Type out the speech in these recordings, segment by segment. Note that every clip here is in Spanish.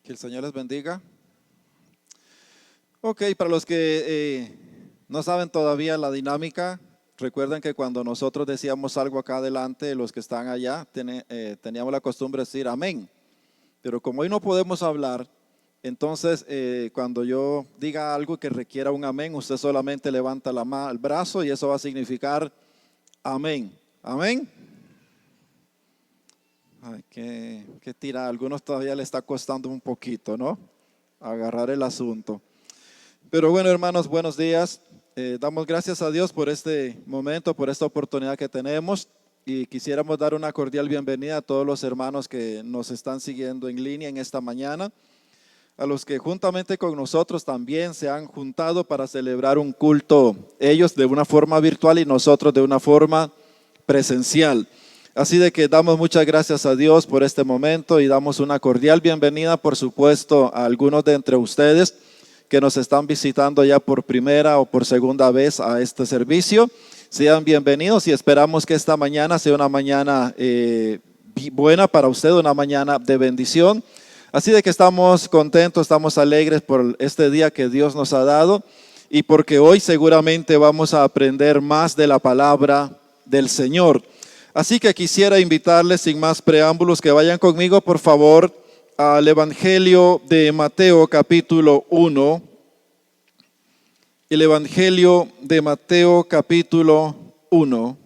Que el Señor les bendiga. Ok, para los que no saben todavía la dinámica, recuerden que cuando nosotros decíamos algo acá adelante, los que están allá, teníamos la costumbre de decir amén. Pero como hoy no podemos hablar, entonces cuando yo diga algo que requiera un amén, usted solamente levanta el brazo y eso va a significar amén. Amén. Ay, qué tira, a algunos todavía le está costando un poquito, ¿no? Agarrar el asunto. Pero bueno, hermanos, buenos días. Damos gracias a Dios por este momento, por esta oportunidad que tenemos. Y quisiéramos dar una cordial bienvenida a todos los hermanos que nos están siguiendo en línea en esta mañana. A los que juntamente con nosotros también se han juntado para celebrar un culto. Ellos de una forma virtual y nosotros de una forma presencial. Así de que damos muchas gracias a Dios por este momento y damos una cordial bienvenida, por supuesto, a algunos de entre ustedes que nos están visitando ya por primera o por segunda vez a este servicio. Sean bienvenidos y esperamos que esta mañana sea una mañana buena para usted, una mañana de bendición. Así de que estamos contentos, estamos alegres por este día que Dios nos ha dado y porque hoy seguramente vamos a aprender más de la palabra del Señor. Así que quisiera invitarles sin más preámbulos que vayan conmigo por favor al Evangelio de Mateo capítulo 1. El Evangelio de Mateo capítulo 1.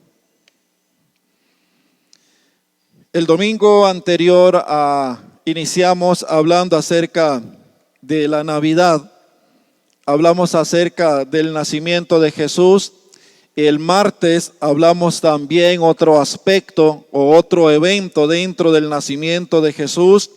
El domingo anterior iniciamos hablando acerca de la Navidad. Hablamos acerca del nacimiento de Jesús. El martes hablamos también otro aspecto o otro evento dentro del nacimiento de Jesús.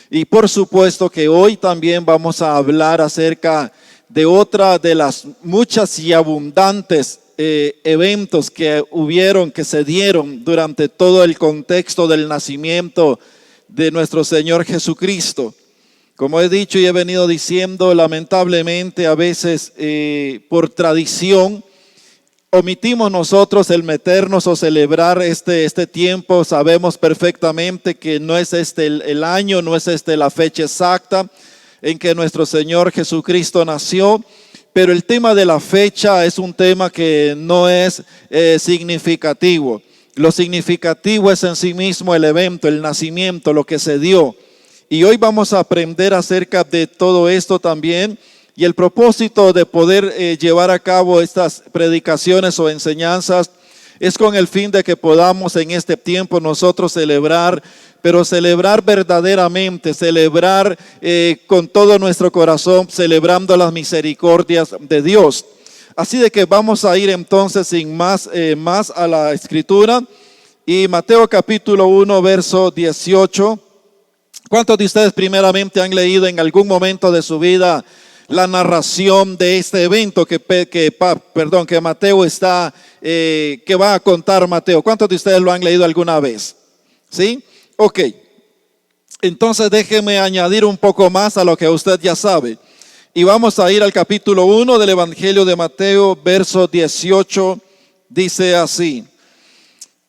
Y por supuesto que hoy también vamos a hablar acerca de otra de las muchas y abundantes eventos que se dieron durante todo el contexto del nacimiento de nuestro Señor Jesucristo. Como he dicho y he venido diciendo, lamentablemente a veces por tradición, omitimos nosotros el meternos o celebrar este tiempo. Sabemos perfectamente que no es este el año, no es la fecha exacta en que nuestro Señor Jesucristo nació, pero el tema de la fecha es un tema que no es significativo. Lo significativo es en sí mismo el evento, el nacimiento, lo que se dio. Y hoy vamos a aprender acerca de todo esto también. Y el propósito de poder llevar a cabo estas predicaciones o enseñanzas es con el fin de que podamos en este tiempo nosotros celebrar, pero celebrar verdaderamente, celebrar con todo nuestro corazón, celebrando las misericordias de Dios. Así de que vamos a ir entonces sin más a la escritura. Y Mateo capítulo 1, verso 18. ¿Cuántos de ustedes primeramente han leído en algún momento de su vida la narración de este evento que Mateo que va a contar Mateo? ¿Cuántos de ustedes lo han leído alguna vez? ¿Sí? Ok. Entonces déjeme añadir un poco más a lo que usted ya sabe. Y vamos a ir al capítulo 1 del Evangelio de Mateo, verso 18. Dice así: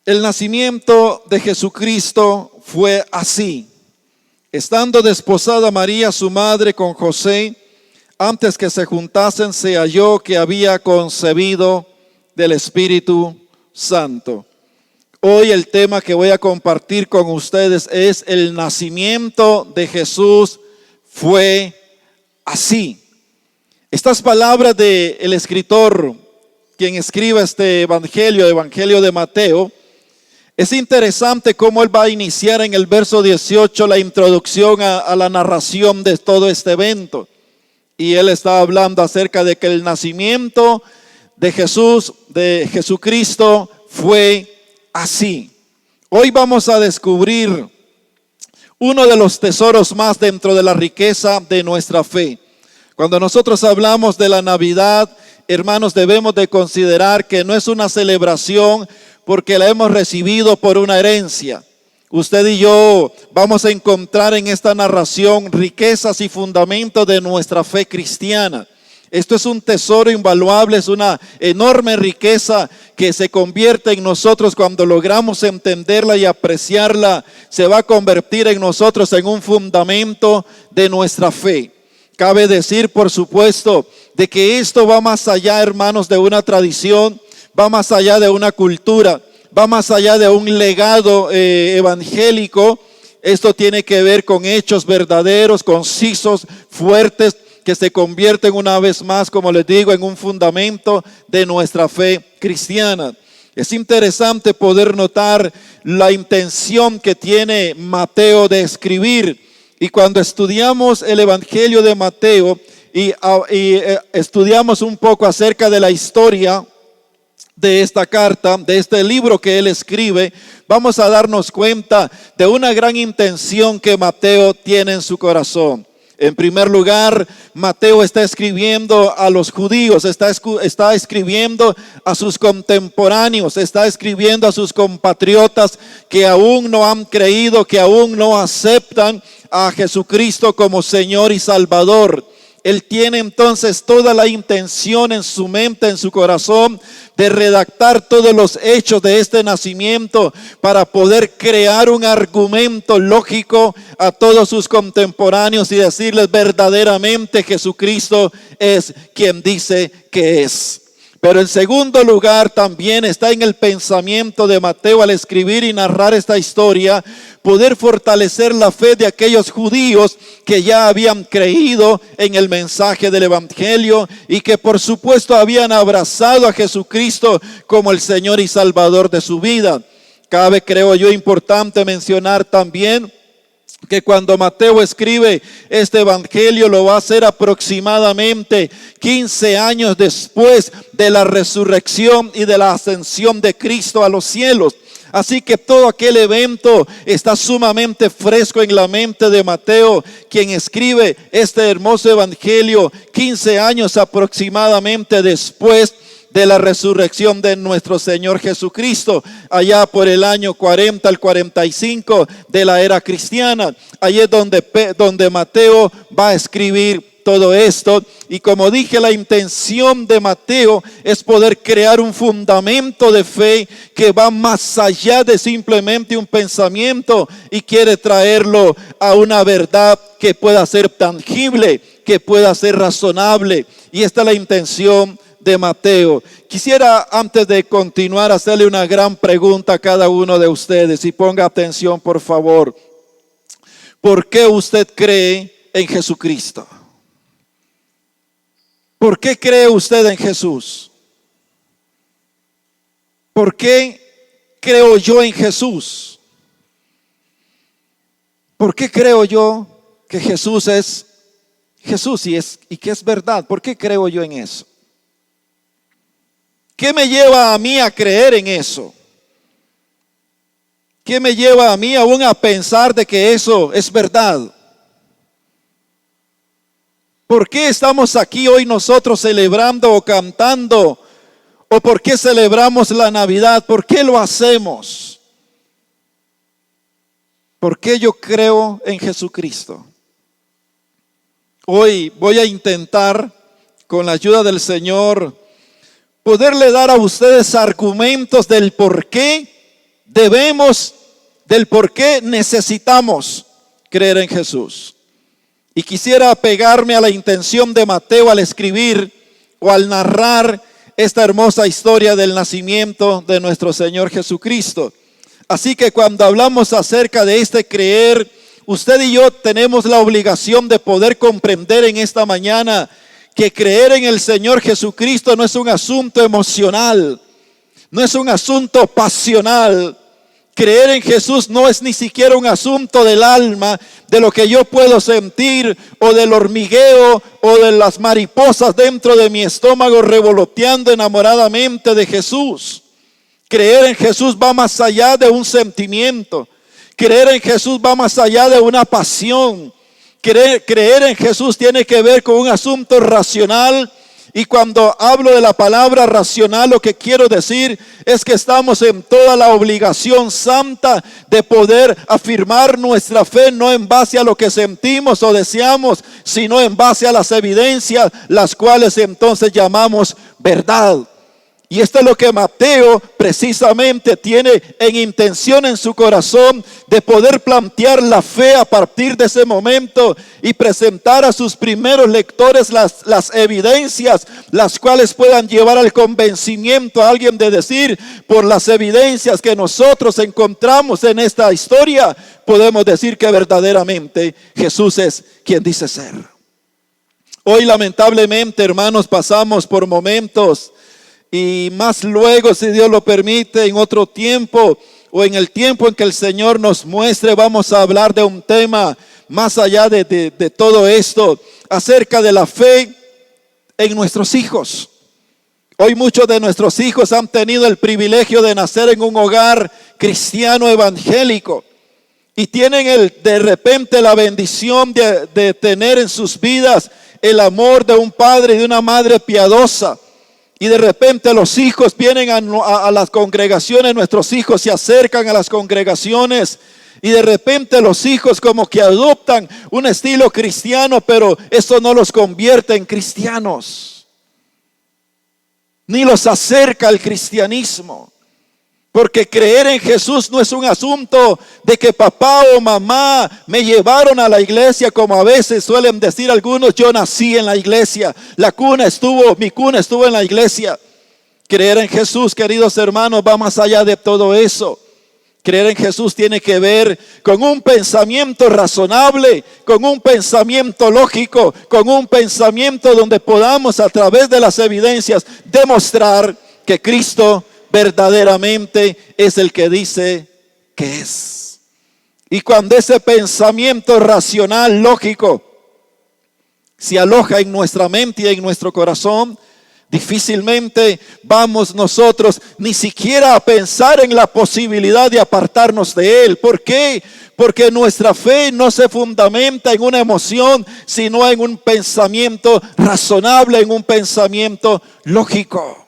el nacimiento de Jesucristo fue así. Estando desposada María, su madre, con José, antes que se juntasen, se halló que había concebido del Espíritu Santo. Hoy el tema que voy a compartir con ustedes es el nacimiento de Jesús fue así. Estas palabras del escritor, quien escribe este Evangelio de Mateo, es interesante cómo él va a iniciar en el verso 18 la introducción a la narración de todo este evento. Y él está hablando acerca de que el nacimiento de Jesucristo fue así. Hoy vamos a descubrir uno de los tesoros más dentro de la riqueza de nuestra fe. Cuando nosotros hablamos de la Navidad, hermanos, debemos de considerar que no es una celebración porque la hemos recibido por una herencia. Usted y yo vamos a encontrar en esta narración riquezas y fundamentos de nuestra fe cristiana. Esto es un tesoro invaluable, es una enorme riqueza que se convierte en nosotros cuando logramos entenderla y apreciarla. Se va a convertir en nosotros en un fundamento de nuestra fe. Cabe decir, por supuesto, de que esto va más allá, hermanos, de una tradición, va más allá de una cultura, va más allá de un legado evangélico. Esto tiene que ver con hechos verdaderos, concisos, fuertes, que se convierten una vez más, como les digo, en un fundamento de nuestra fe cristiana. Es interesante poder notar la intención que tiene Mateo de escribir. Y cuando estudiamos el Evangelio de Mateo y estudiamos un poco acerca de la historia de esta carta, de este libro que él escribe, vamos a darnos cuenta de una gran intención que Mateo tiene en su corazón. En primer lugar, Mateo está escribiendo a los judíos, está escribiendo a sus contemporáneos, está escribiendo a sus compatriotas que aún no han creído, que aún no aceptan a Jesucristo como Señor y Salvador. Él tiene entonces toda la intención en su mente, en su corazón, de redactar todos los hechos de este nacimiento para poder crear un argumento lógico a todos sus contemporáneos y decirles verdaderamente Jesucristo es quien dice que es. Pero en segundo lugar también está en el pensamiento de Mateo al escribir y narrar esta historia, poder fortalecer la fe de aquellos judíos que ya habían creído en el mensaje del Evangelio y que por supuesto habían abrazado a Jesucristo como el Señor y Salvador de su vida. Cabe, creo yo, importante mencionar también que cuando Mateo escribe este evangelio lo va a hacer aproximadamente 15 años después de la resurrección y de la ascensión de Cristo a los cielos. Así que todo aquel evento está sumamente fresco en la mente de Mateo, quien escribe este hermoso evangelio 15 años aproximadamente después de la resurrección de nuestro Señor Jesucristo, allá por el año 40 al 45 de la era cristiana. Allí es donde Mateo va a escribir todo esto. Y como dije, la intención de Mateo es poder crear un fundamento de fe que va más allá de simplemente un pensamiento y quiere traerlo a una verdad que pueda ser tangible, que pueda ser razonable. Y esta es la intención de Mateo. Quisiera, antes de continuar, hacerle una gran pregunta a cada uno de ustedes y ponga atención, por favor. ¿Por qué usted cree en Jesucristo? ¿Por qué cree usted en Jesús? ¿Por qué creo yo en Jesús? ¿Por qué creo yo que Jesús es Jesús y que es verdad? ¿Por qué creo yo en eso? ¿Qué me lleva a mí a creer en eso? ¿Qué me lleva a mí aún a pensar de que eso es verdad? ¿Por qué estamos aquí hoy nosotros celebrando o cantando? ¿O por qué celebramos la Navidad? ¿Por qué lo hacemos? ¿Por qué yo creo en Jesucristo? Hoy voy a intentar, con la ayuda del Señor, poderle dar a ustedes argumentos del por qué debemos, del por qué necesitamos creer en Jesús. Y quisiera apegarme a la intención de Mateo al escribir o al narrar esta hermosa historia del nacimiento de nuestro Señor Jesucristo. Así que cuando hablamos acerca de este creer, usted y yo tenemos la obligación de poder comprender en esta mañana que creer en el Señor Jesucristo no es un asunto emocional, no es un asunto pasional. Creer en Jesús no es ni siquiera un asunto del alma, de lo que yo puedo sentir, o del hormigueo, o de las mariposas dentro de mi estómago revoloteando enamoradamente de Jesús. Creer en Jesús va más allá de un sentimiento. Creer en Jesús va más allá de una pasión. Creer en Jesús tiene que ver con un asunto racional Y cuando hablo de la palabra racional, lo que quiero decir es que estamos en toda la obligación santa de poder afirmar nuestra fe, no en base a lo que sentimos o deseamos, sino en base a las evidencias, las cuales entonces llamamos verdad. Y esto es lo que Mateo precisamente tiene en intención en su corazón, de poder plantear la fe a partir de ese momento y presentar a sus primeros lectores las evidencias, las cuales puedan llevar al convencimiento a alguien de decir: por las evidencias que nosotros encontramos en esta historia, podemos decir que verdaderamente Jesús es quien dice ser. Hoy lamentablemente, hermanos, pasamos por momentos, y más luego, si Dios lo permite, en otro tiempo o en el tiempo en que el Señor nos muestre, vamos a hablar de un tema más allá de todo esto, acerca de la fe en nuestros hijos. Hoy muchos de nuestros hijos han tenido el privilegio de nacer en un hogar cristiano evangélico y tienen de repente la bendición de tener en sus vidas el amor de un padre y de una madre piadosa. Y de repente los hijos vienen a las congregaciones, nuestros hijos se acercan a las congregaciones y de repente los hijos como que adoptan un estilo cristiano, pero eso no los convierte en cristianos, ni los acerca al cristianismo. Porque creer en Jesús no es un asunto de que papá o mamá me llevaron a la iglesia, como a veces suelen decir algunos: yo nací en la iglesia, mi cuna estuvo en la iglesia. Creer en Jesús, queridos hermanos, va más allá de todo eso. Creer en Jesús tiene que ver con un pensamiento razonable, con un pensamiento lógico, con un pensamiento donde podamos, a través de las evidencias, demostrar que Cristo verdaderamente es el que dice que es. Y cuando ese pensamiento racional, lógico, se aloja en nuestra mente y en nuestro corazón, difícilmente vamos nosotros ni siquiera a pensar en la posibilidad de apartarnos de Él. ¿Por qué? Porque nuestra fe no se fundamenta en una emoción, sino en un pensamiento razonable, en un pensamiento lógico.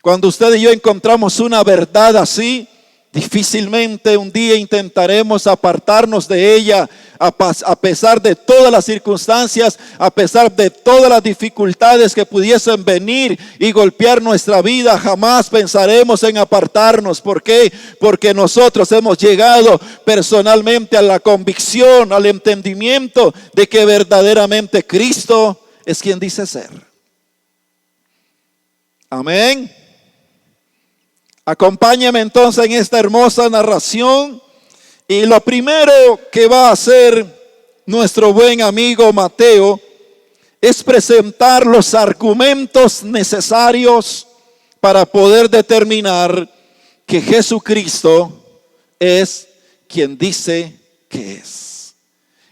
Cuando usted y yo encontramos una verdad así, difícilmente un día intentaremos apartarnos de ella, a pesar de todas las circunstancias, a pesar de todas las dificultades que pudiesen venir y golpear nuestra vida. Jamás pensaremos en apartarnos. ¿Por qué? Porque nosotros hemos llegado personalmente a la convicción, al entendimiento de que verdaderamente Cristo es quien dice ser. Amén. Acompáñame entonces en esta hermosa narración, y lo primero que va a hacer nuestro buen amigo Mateo es presentar los argumentos necesarios para poder determinar que Jesucristo es quien dice que es.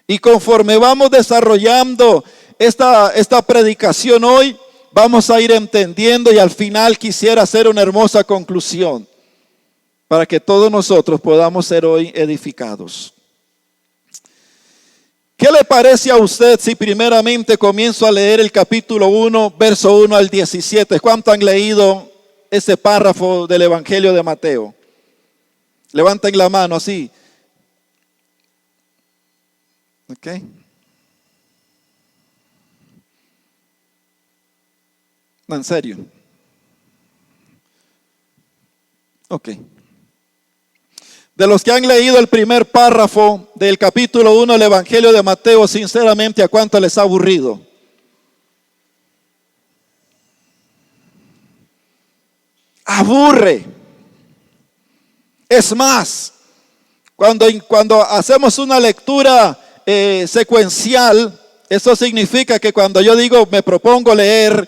Y conforme vamos desarrollando esta predicación hoy, vamos a ir entendiendo, y al final quisiera hacer una hermosa conclusión para que todos nosotros podamos ser hoy edificados. ¿Qué le parece a usted si primeramente comienzo a leer el capítulo 1, verso 1 al 17? ¿Cuánto han leído ese párrafo del Evangelio de Mateo? Levanten la mano así. ¿Ok? No, en serio. Ok. De los que han leído el primer párrafo del capítulo 1 del Evangelio de Mateo, sinceramente, ¿a cuánto les ha aburrido? Aburre. Es más, cuando hacemos una lectura secuencial, eso significa que cuando yo digo me propongo leer,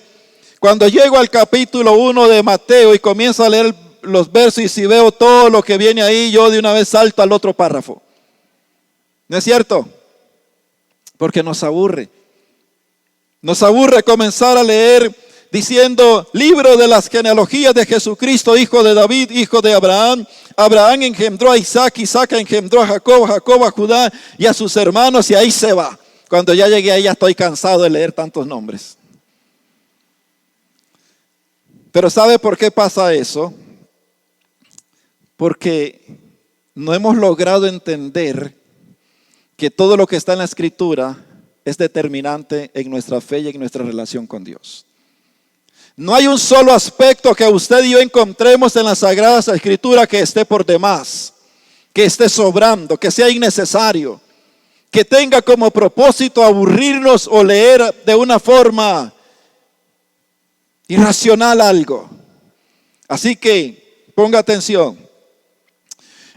cuando llego al capítulo 1 de Mateo y comienzo a leer los versos, y si veo todo lo que viene ahí, yo de una vez salto al otro párrafo. ¿No es cierto? Porque nos aburre. Nos aburre comenzar a leer diciendo: libro de las genealogías de Jesucristo, hijo de David, hijo de Abraham. Abraham engendró a Isaac, Isaac engendró a Jacob, Jacob a Judá y a sus hermanos, y ahí se va. Cuando ya llegué ahí ya estoy cansado de leer tantos nombres. Pero ¿sabe por qué pasa eso? Porque no hemos logrado entender que todo lo que está en la Escritura es determinante en nuestra fe y en nuestra relación con Dios. No hay un solo aspecto que usted y yo encontremos en las Sagradas Escrituras que esté por demás, que esté sobrando, que sea innecesario, que tenga como propósito aburrirnos o leer de una forma irracional algo. Así que ponga atención.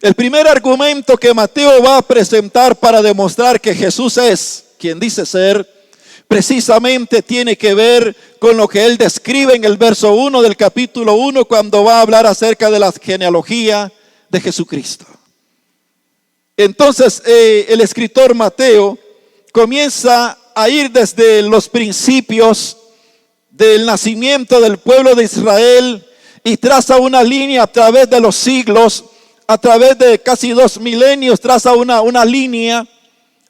El primer argumento que Mateo va a presentar para demostrar que Jesús es quien dice ser, precisamente tiene que ver con lo que él describe en el verso 1 del capítulo 1 cuando va a hablar acerca de la genealogía de Jesucristo. Entonces el escritor Mateo comienza a ir desde los principios del nacimiento del pueblo de Israel y traza una línea a través de los siglos, a través de casi 2 milenios, traza una línea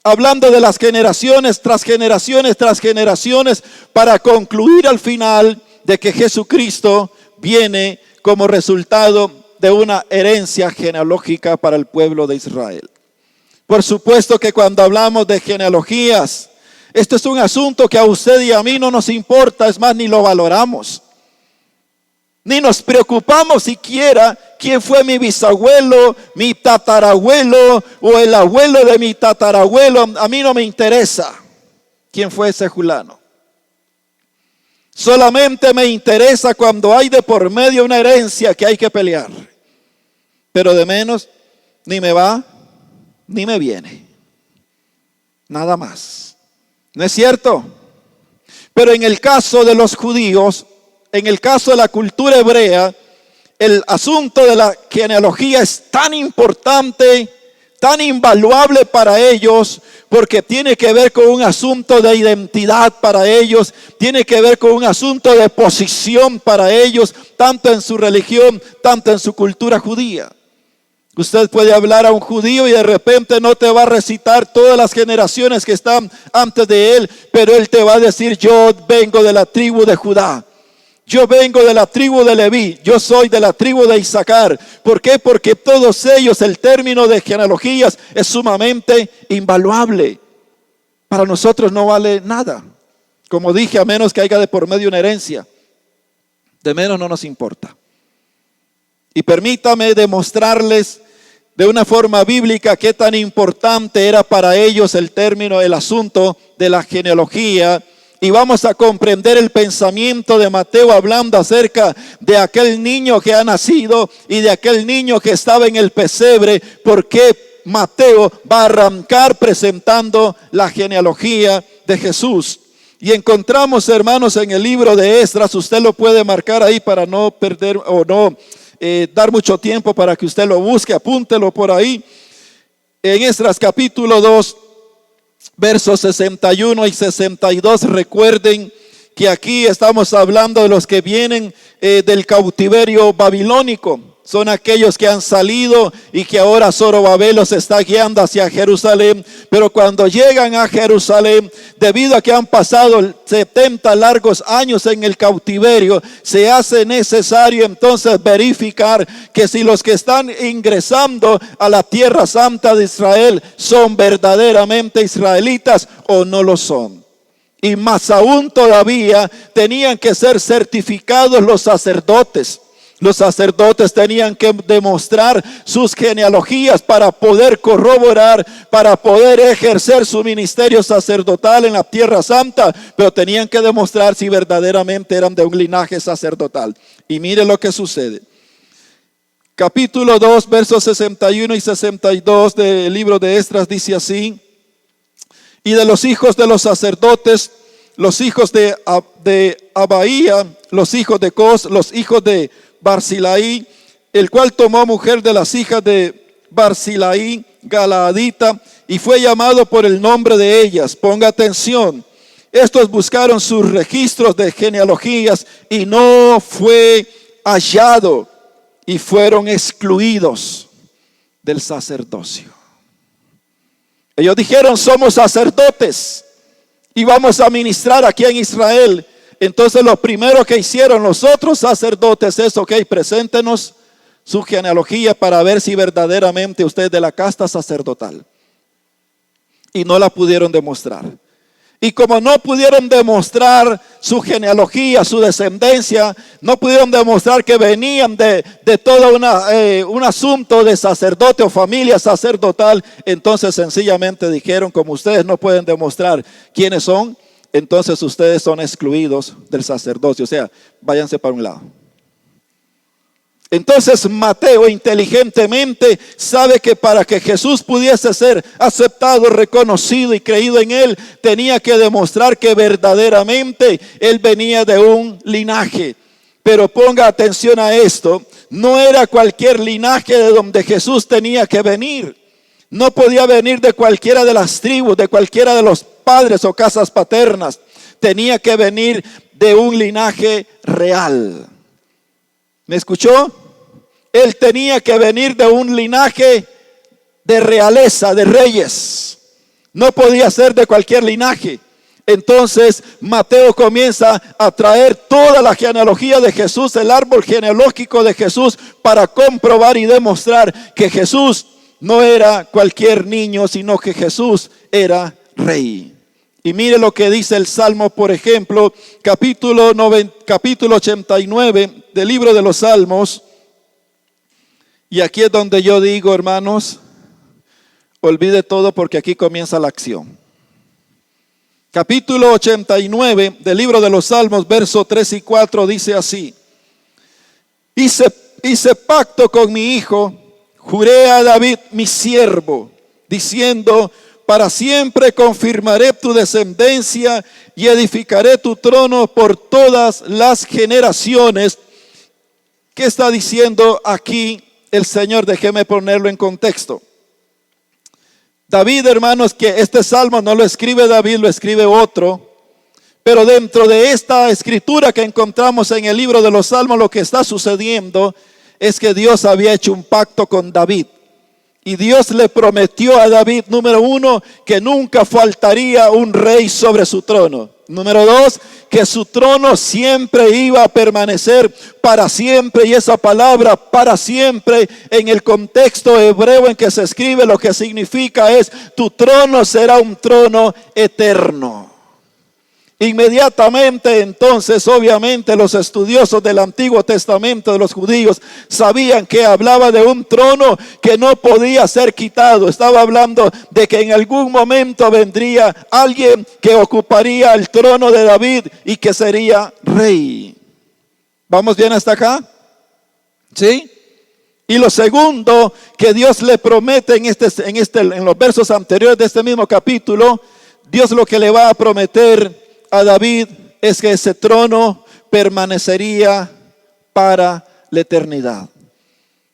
hablando de las generaciones tras generaciones tras generaciones, para concluir al final de que Jesucristo viene como resultado de una herencia genealógica para el pueblo de Israel. Por supuesto que cuando hablamos de genealogías, esto es un asunto que a usted y a mí no nos importa, es más, ni lo valoramos. Ni nos preocupamos siquiera quién fue mi bisabuelo, mi tatarabuelo o el abuelo de mi tatarabuelo. A mí no me interesa quién fue ese fulano. Solamente me interesa cuando hay de por medio una herencia que hay que pelear. Pero de menos, ni me va, ni me viene. Nada más. ¿No es cierto? Pero en el caso de los judíos, en el caso de la cultura hebrea, el asunto de la genealogía es tan importante, tan invaluable para ellos, porque tiene que ver con un asunto de identidad para ellos, tiene que ver con un asunto de posición para ellos, tanto en su religión, tanto en su cultura judía. Usted puede hablar a un judío y de repente no te va a recitar todas las generaciones que están antes de él, pero él te va a decir: yo vengo de la tribu de Judá. Yo vengo de la tribu de Leví, yo soy de la tribu de Isaacar. ¿Por qué? Porque todos ellos, el término de genealogías es sumamente invaluable. Para nosotros no vale nada. Como dije, a menos que haya de por medio una herencia, de menos no nos importa. Y permítame demostrarles de una forma bíblica qué tan importante era para ellos el término, el asunto de la genealogía. Y vamos a comprender el pensamiento de Mateo hablando acerca de aquel niño que ha nacido y de aquel niño que estaba en el pesebre. Porque Mateo va a arrancar presentando la genealogía de Jesús. Y encontramos, hermanos, en el libro de Esdras, usted lo puede marcar ahí para no perder o no dar mucho tiempo para que usted lo busque, apúntelo por ahí. En Esdras capítulo 2. Versos 61 y 62, recuerden que aquí estamos hablando de los que vienen del cautiverio babilónico. Son aquellos que han salido y que ahora Zorobabel los está guiando hacia Jerusalén. Pero cuando llegan a Jerusalén, debido a que han pasado 70 largos años en el cautiverio, se hace necesario entonces verificar que si los que están ingresando a la tierra santa de Israel son verdaderamente israelitas o no lo son. Y más aún todavía tenían que ser certificados los sacerdotes. Los sacerdotes tenían que demostrar sus genealogías para poder corroborar, para poder ejercer su ministerio sacerdotal en la tierra santa, pero tenían que demostrar si verdaderamente eran de un linaje sacerdotal. Y mire lo que sucede. Capítulo 2, versos 61 y 62 del libro de Esdras dice así: y de los hijos de los sacerdotes, los hijos de Abaía, los hijos de Cos, los hijos de Barzilai, el cual tomó mujer de las hijas de Barzilai, Galaadita, y fue llamado por el nombre de ellas. Ponga atención. Estos buscaron sus registros de genealogías y no fue hallado, y fueron excluidos del sacerdocio. Ellos dijeron: somos sacerdotes y vamos a ministrar aquí en Israel. Entonces lo primero que hicieron los otros sacerdotes es, ok, preséntenos su genealogía para ver si verdaderamente usted es de la casta sacerdotal. Y no la pudieron demostrar. Y como no pudieron demostrar su genealogía, su descendencia, no pudieron demostrar que venían de todo un asunto de sacerdote o familia sacerdotal, entonces sencillamente dijeron, como ustedes no pueden demostrar quiénes son, entonces ustedes son excluidos del sacerdocio. O sea, váyanse para un lado. Entonces Mateo inteligentemente sabe que para que Jesús pudiese ser aceptado, reconocido y creído en él, tenía que demostrar que verdaderamente él venía de un linaje. Pero ponga atención a esto, no era cualquier linaje de donde Jesús tenía que venir. No podía venir de cualquiera de las tribus, de cualquiera de los padres o casas paternas. Tenía que venir de un linaje real. ¿Me escuchó? Él tenía que venir de un linaje de realeza, de reyes. No podía ser de cualquier linaje. Entonces Mateo comienza a traer toda la genealogía de Jesús, el árbol genealógico de Jesús, para comprobar y demostrar que Jesús no era cualquier niño, sino que Jesús era rey. Y mire lo que dice el Salmo, por ejemplo, capítulo 89 del libro de los Salmos. Y aquí es donde yo digo, hermanos, olvide todo porque aquí comienza la acción. Capítulo 89 del libro de los Salmos, versos 3 y 4 dice así: Hice pacto con mi hijo, juré a David mi siervo, diciendo, para siempre confirmaré tu descendencia y edificaré tu trono por todas las generaciones. ¿Qué está diciendo aquí el Señor? Déjeme ponerlo en contexto. David, hermanos, que este salmo no lo escribe David, lo escribe otro. Pero dentro de esta escritura que encontramos en el libro de los Salmos, lo que está sucediendo es que Dios había hecho un pacto con David. Y Dios le prometió a David, número uno, que nunca faltaría un rey sobre su trono. Número dos, que su trono siempre iba a permanecer para siempre. Y esa palabra para siempre en el contexto hebreo en que se escribe, lo que significa es: tu trono será un trono eterno. Inmediatamente entonces, obviamente, los estudiosos del Antiguo Testamento de los judíos sabían que hablaba de un trono que no podía ser quitado. Estaba hablando de que en algún momento vendría alguien que ocuparía el trono de David y que sería rey. ¿Vamos bien hasta acá? ¿Sí? Y lo segundo que Dios le promete en los versos anteriores de este mismo capítulo, Dios lo que le va a prometer a David es que ese trono permanecería para la eternidad.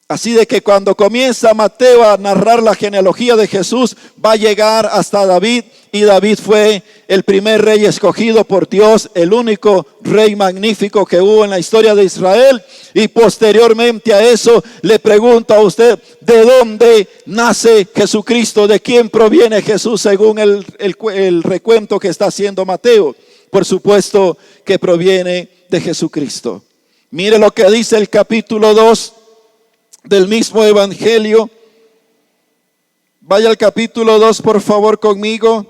Así de que cuando comienza Mateo a narrar la genealogía de Jesús, va a llegar hasta David, y David fue el primer rey escogido por Dios, el único rey magnífico que hubo en la historia de Israel. Y posteriormente a eso le pregunto a usted, ¿de dónde nace Jesucristo? ¿De quién proviene Jesús según el recuento que está haciendo Mateo? Por supuesto que proviene de Jesucristo. Mire lo que dice el capítulo 2 del mismo evangelio. Vaya al capítulo 2 por favor conmigo.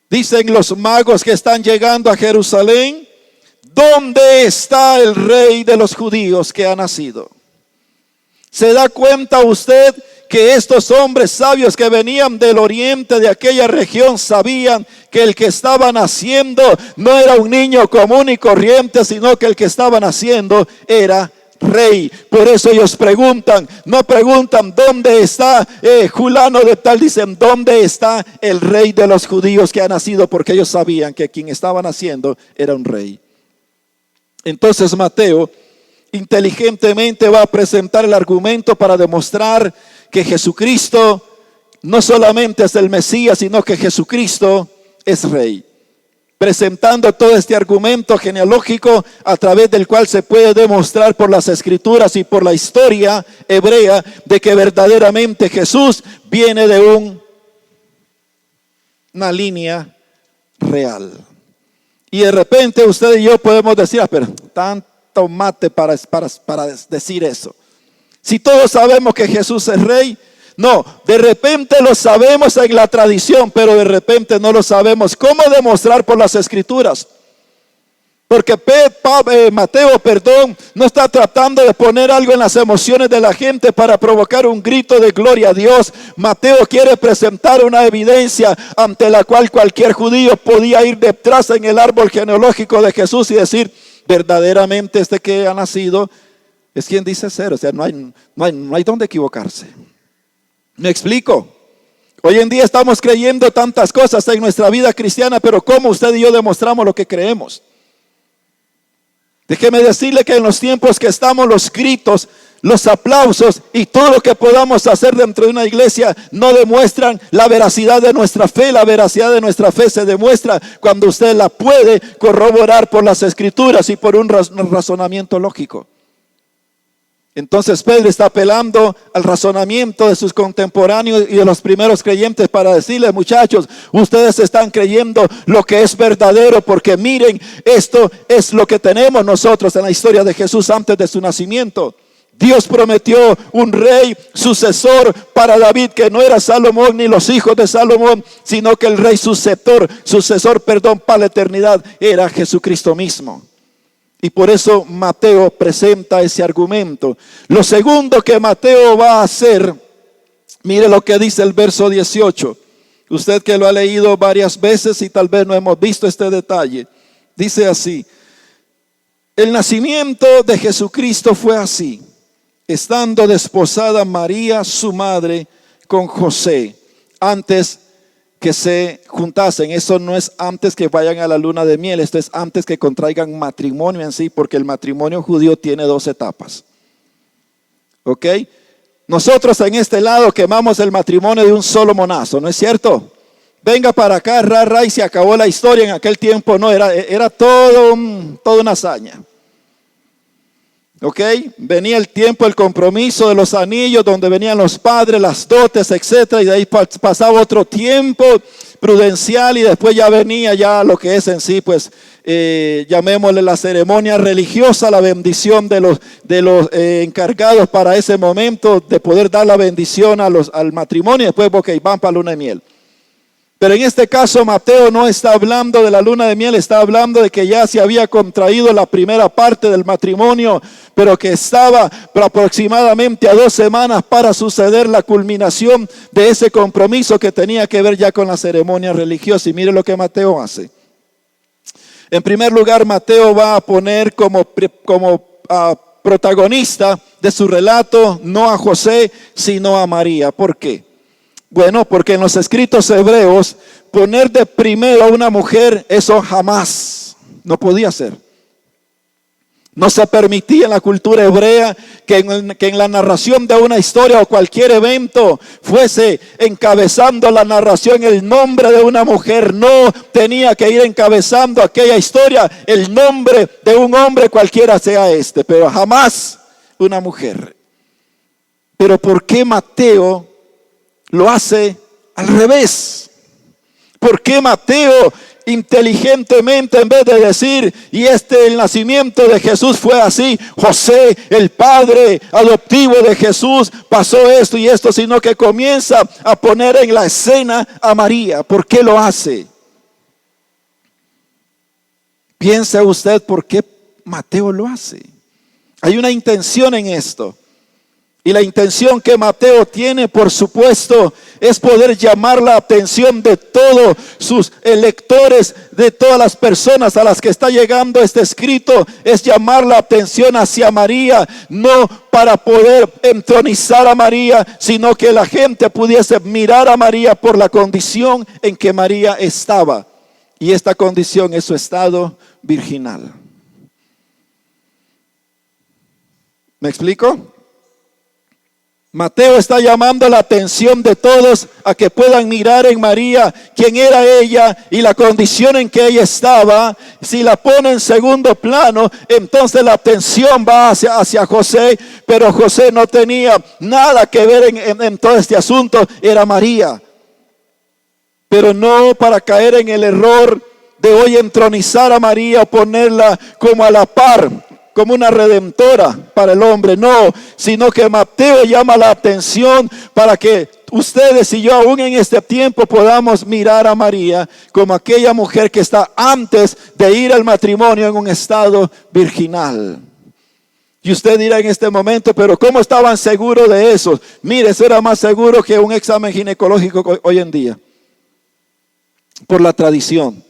Dicen los magos que están llegando a Jerusalén: ¿dónde está el rey de los judíos que ha nacido? ¿Se da cuenta usted que estos hombres sabios que venían del oriente de aquella región sabían que el que estaba naciendo no era un niño común y corriente, sino que el que estaba naciendo era rey? Por eso ellos preguntan, no preguntan dónde está fulano de tal, dicen dónde está el rey de los judíos que ha nacido, porque ellos sabían que quien estaba naciendo era un rey. Entonces Mateo inteligentemente va a presentar el argumento para demostrar que Jesucristo no solamente es el Mesías, sino que Jesucristo es rey, presentando todo este argumento genealógico a través del cual se puede demostrar por las escrituras y por la historia hebrea de que verdaderamente Jesús viene de una línea real. Y de repente usted y yo podemos decir, pero tanto mate para decir eso. Si todos sabemos que Jesús es rey, no, de repente lo sabemos en la tradición, pero de repente no lo sabemos. ¿Cómo demostrar por las escrituras? Porque Mateo, no está tratando de poner algo en las emociones de la gente para provocar un grito de gloria a Dios. Mateo quiere presentar una evidencia ante la cual cualquier judío podía ir detrás en el árbol genealógico de Jesús y decir, verdaderamente este que ha nacido es quien dice ser. O sea, no hay dónde equivocarse. ¿Me explico? Hoy en día estamos creyendo tantas cosas en nuestra vida cristiana, pero ¿cómo usted y yo demostramos lo que creemos? Déjeme decirle que en los tiempos que estamos, los gritos, los aplausos y todo lo que podamos hacer dentro de una iglesia no demuestran la veracidad de nuestra fe. La veracidad de nuestra fe se demuestra cuando usted la puede corroborar por las escrituras y por un razonamiento lógico. Entonces Pedro está apelando al razonamiento de sus contemporáneos y de los primeros creyentes para decirles, muchachos, ustedes están creyendo lo que es verdadero, porque miren, esto es lo que tenemos nosotros en la historia de Jesús antes de su nacimiento. Dios prometió un rey sucesor para David, que no era Salomón ni los hijos de Salomón, sino que el rey sucesor para la eternidad era Jesucristo mismo. Y por eso Mateo presenta ese argumento. Lo segundo que Mateo va a hacer, mire lo que dice el verso 18. Usted que lo ha leído varias veces y tal vez no hemos visto este detalle. Dice así: el nacimiento de Jesucristo fue así, estando desposada María, su madre, con José, antes que se juntasen. Eso no es antes que vayan a la luna de miel, esto es antes que contraigan matrimonio en sí, porque el matrimonio judío tiene 2 etapas. ¿Ok? Nosotros en este lado quemamos el matrimonio de un solo monazo, ¿no es cierto? Venga para acá, y se acabó la historia. En aquel tiempo no, era toda una hazaña. ¿Ok? Venía el tiempo, el compromiso de los anillos, donde venían los padres, las dotes, etcétera, y de ahí pasaba otro tiempo prudencial, y después ya venía ya lo que es en sí, pues, llamémosle la ceremonia religiosa, la bendición de los encargados para ese momento de poder dar la bendición al matrimonio, y después, ok, van para la luna de miel. Pero en este caso Mateo no está hablando de la luna de miel, está hablando de que ya se había contraído la primera parte del matrimonio, pero que estaba aproximadamente a 2 semanas para suceder la culminación de ese compromiso que tenía que ver ya con la ceremonia religiosa. Y mire lo que Mateo hace. En primer lugar, Mateo va a poner como protagonista de su relato no a José, sino a María. ¿Por qué? Bueno, porque en los escritos hebreos, poner de primero a una mujer, eso jamás, no podía ser. No se permitía en la cultura hebrea que en la narración de una historia o cualquier evento fuese encabezando la narración el nombre de una mujer. No tenía que ir encabezando aquella historia el nombre de un hombre, cualquiera sea este, pero jamás una mujer. Pero ¿por qué Mateo lo hace al revés? ¿Por qué Mateo inteligentemente, en vez de decir, el nacimiento de Jesús fue así, José, el padre adoptivo de Jesús, pasó esto y esto, sino que comienza a poner en la escena a María? ¿Por qué lo hace? Piensa usted por qué Mateo lo hace. Hay una intención en esto. Y la intención que Mateo tiene, por supuesto, es poder llamar la atención de todos sus lectores, de todas las personas a las que está llegando este escrito. Es llamar la atención hacia María, no para poder entronizar a María, sino que la gente pudiese mirar a María por la condición en que María estaba. Y esta condición es su estado virginal. ¿Me explico? Mateo está llamando la atención de todos a que puedan mirar en María quién era ella y la condición en que ella estaba. Si la pone en segundo plano, entonces la atención va hacia José, pero José no tenía nada que ver en todo este asunto, era María. Pero no para caer en el error de hoy entronizar a María, ponerla como a la par, como una redentora para el hombre. No, sino que Mateo llama la atención para que ustedes y yo aún en este tiempo podamos mirar a María como aquella mujer que está antes de ir al matrimonio en un estado virginal. Y usted dirá en este momento, pero ¿cómo estaban seguros de eso? Mire, eso era más seguro que un examen ginecológico hoy en día. Por la tradición.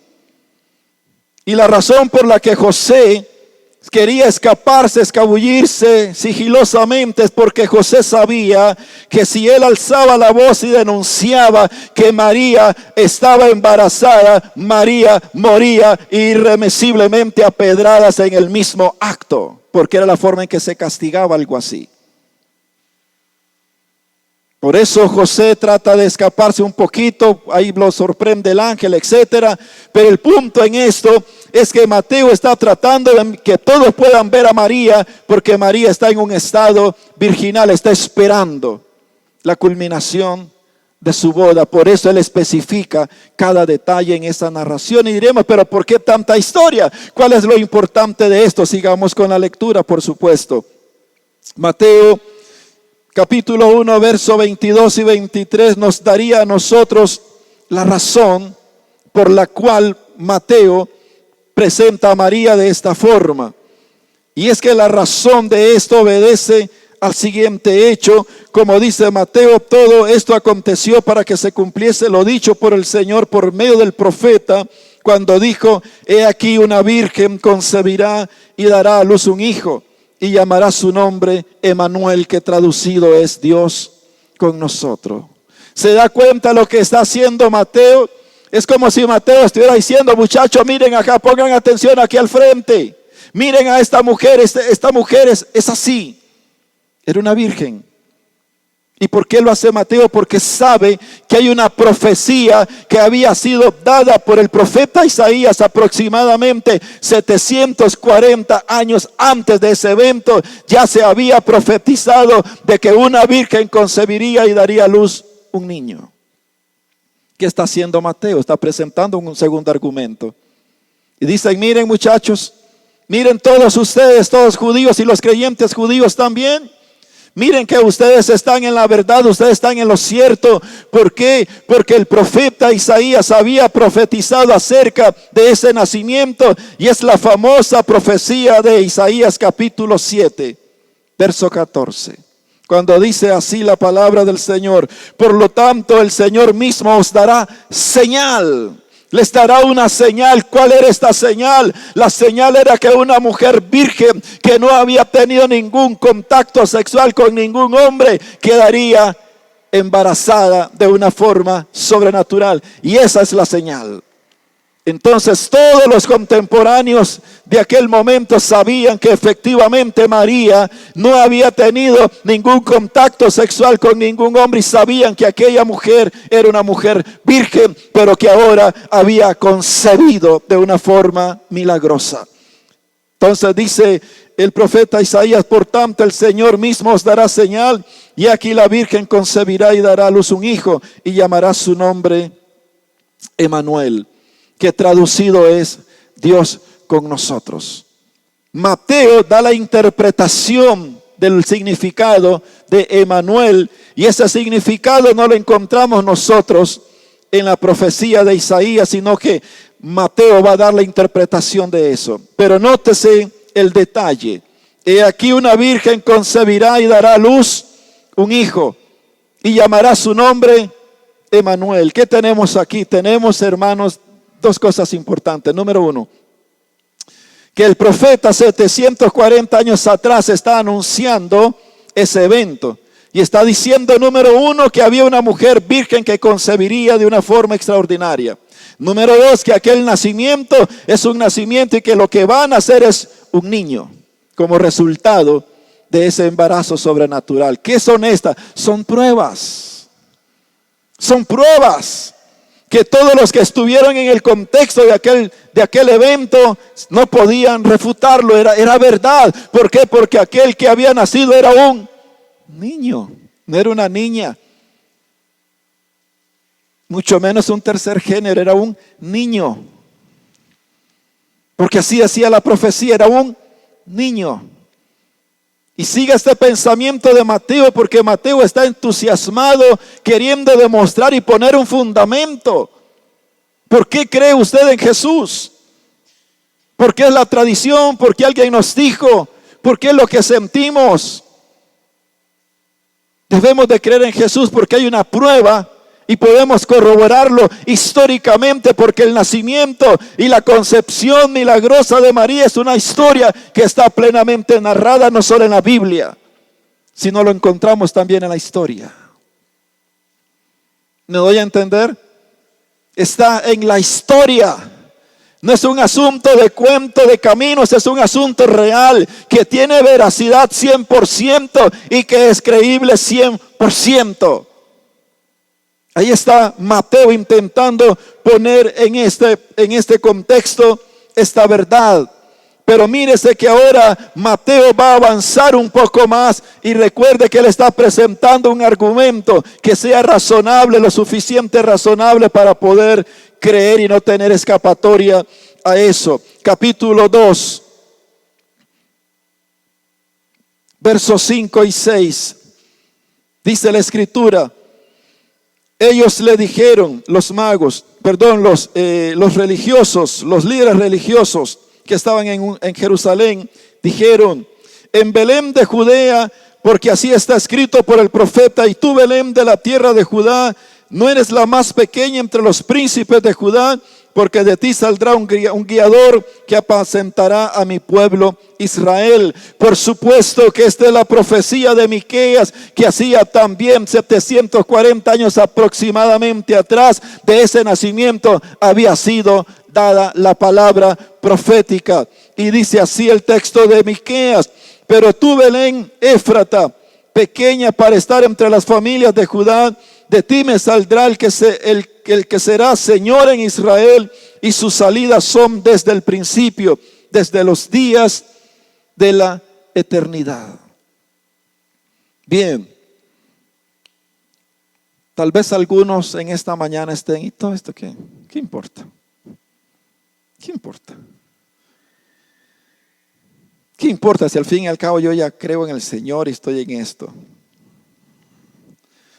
Y la razón por la que José quería escaparse, escabullirse sigilosamente, es porque José sabía que si él alzaba la voz y denunciaba que María estaba embarazada, María moría irremisiblemente a pedradas en el mismo acto. Porque era la forma en que se castigaba algo así. Por eso José trata de escaparse un poquito, ahí lo sorprende el ángel, etcétera. Pero el punto en esto es que Mateo está tratando de que todos puedan ver a María, porque María está en un estado virginal, está esperando la culminación de su boda. Por eso él especifica cada detalle en esa narración. Y diremos, pero ¿por qué tanta historia? ¿Cuál es lo importante de esto? Sigamos con la lectura, por supuesto. Mateo capítulo 1, verso 22 y 23 nos daría a nosotros la razón por la cual Mateo presenta a María de esta forma. Y es que la razón de esto obedece al siguiente hecho. Como dice Mateo, todo esto aconteció para que se cumpliese lo dicho por el Señor por medio del profeta, cuando dijo: he aquí una virgen concebirá y dará a luz un hijo, y llamará su nombre Emanuel, que traducido es Dios con nosotros. ¿Se da cuenta lo que está haciendo Mateo? Es como si Mateo estuviera diciendo: muchachos, miren acá, pongan atención aquí al frente. Miren a esta mujer, esta mujer es así. Era una virgen. ¿Y por qué lo hace Mateo? Porque sabe que hay una profecía que había sido dada por el profeta Isaías aproximadamente 740 años antes de ese evento. Ya se había profetizado de que una virgen concebiría y daría a luz un niño. ¿Qué está haciendo Mateo? Está presentando un segundo argumento. Y dicen: miren, muchachos, miren todos ustedes, todos judíos y los creyentes judíos también. Miren que ustedes están en la verdad, ustedes están en lo cierto. ¿Por qué? Porque el profeta Isaías había profetizado acerca de ese nacimiento. Y es la famosa profecía de Isaías capítulo 7, verso 14. Cuando dice así la palabra del Señor: por lo tanto el Señor mismo os dará señal. Les dará una señal. ¿Cuál era esta señal? La señal era que una mujer virgen que no había tenido ningún contacto sexual con ningún hombre quedaría embarazada de una forma sobrenatural. Y esa es la señal. Entonces todos los contemporáneos de aquel momento sabían que efectivamente María no había tenido ningún contacto sexual con ningún hombre, y sabían que aquella mujer era una mujer virgen, pero que ahora había concebido de una forma milagrosa. Entonces dice el profeta Isaías: por tanto el Señor mismo os dará señal, y aquí la virgen concebirá y dará a luz un hijo, y llamará su nombre Emanuel, que traducido es Dios con nosotros. Mateo da la interpretación del significado de Emanuel, y ese significado no lo encontramos nosotros en la profecía de Isaías, sino que Mateo va a dar la interpretación de eso. Pero nótese el detalle: he aquí una virgen concebirá y dará a luz un hijo, y llamará su nombre Emanuel. ¿Qué tenemos aquí? Tenemos, hermanos, dos cosas importantes. Número uno, que el profeta 740 años atrás está anunciando ese evento. Y está diciendo, número uno, que había una mujer virgen que concebiría de una forma extraordinaria. Número dos, que aquel nacimiento es un nacimiento y que lo que va a nacer es un niño como resultado de ese embarazo sobrenatural. ¿Qué son estas? Son pruebas. Son pruebas que todos los que estuvieron en el contexto de aquel evento no podían refutarlo. Era verdad. ¿Por qué? Porque aquel que había nacido era un niño, no era una niña, mucho menos un tercer género, era un niño. Porque así decía la profecía, era un niño. Y siga este pensamiento de Mateo, porque Mateo está entusiasmado, queriendo demostrar y poner un fundamento. ¿Por qué cree usted en Jesús? ¿Por qué es la tradición? ¿Por qué alguien nos dijo? ¿Por qué es lo que sentimos? Debemos de creer en Jesús porque hay una prueba y podemos corroborarlo históricamente, porque el nacimiento y la concepción milagrosa de María es una historia que está plenamente narrada no solo en la Biblia, sino lo encontramos también en la historia. ¿Me doy a entender? Está en la historia. No es un asunto de cuento de caminos, es un asunto real que tiene veracidad 100% y que es creíble 100%. Ahí está Mateo intentando poner en este contexto esta verdad. Pero mírese que ahora Mateo va a avanzar un poco más y recuerde que él está presentando un argumento que sea razonable, lo suficiente razonable para poder creer y no tener escapatoria a eso. Capítulo 2, versos 5 y 6. Dice la escritura: ellos le dijeron, los religiosos, los líderes religiosos que estaban en Jerusalén, dijeron: en Belén de Judea, porque así está escrito por el profeta, y tú, Belén de la tierra de Judá, no eres la más pequeña entre los príncipes de Judá, porque de ti saldrá un guiador que apacentará a mi pueblo Israel. Por supuesto que esta es la profecía de Miqueas, que hacía también 740 años aproximadamente atrás de ese nacimiento había sido dada la palabra profética. Y dice así el texto de Miqueas: pero tú, Belén Éfrata, pequeña para estar entre las familias de Judá, de ti me saldrá el que será Señor en Israel, y sus salidas son desde el principio, desde los días de la eternidad. Bien, tal vez algunos en esta mañana estén: ¿y todo esto qué? ¿Qué importa? ¿Qué importa? ¿Qué importa si al fin y al cabo yo ya creo en el Señor y estoy en esto?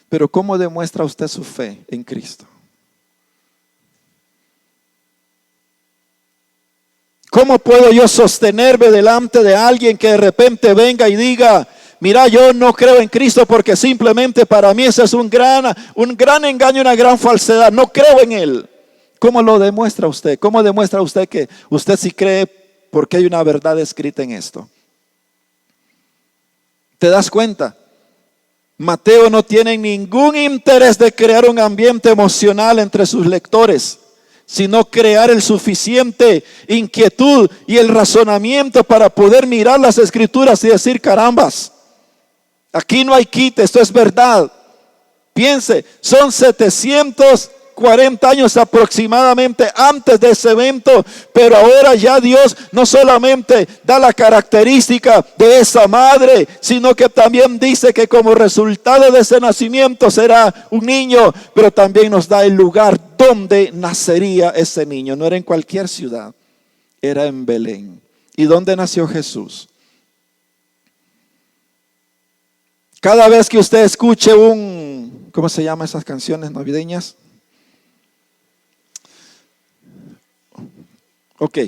Pero ¿cómo demuestra usted su fe en Cristo? ¿Cómo puedo yo sostenerme delante de alguien que de repente venga y diga: mira, yo no creo en Cristo porque simplemente para mí eso es un gran engaño, una gran falsedad, no creo en Él? ¿Cómo lo demuestra usted? ¿Cómo demuestra usted que usted sí cree porque hay una verdad escrita en esto? ¿Te das cuenta? Mateo no tiene ningún interés de crear un ambiente emocional entre sus lectores, sino crear el suficiente inquietud y el razonamiento para poder mirar las escrituras y decir: carambas, aquí no hay quite, esto es verdad. Piense, son 740 años aproximadamente antes de ese evento, pero ahora ya Dios no solamente da la característica de esa madre, sino que también dice que como resultado de ese nacimiento será un niño, pero también nos da el lugar donde nacería ese niño. No era en cualquier ciudad, era en Belén. ¿Y dónde nació Jesús? Cada vez que usted escuche ¿cómo se llaman esas canciones navideñas? Ok.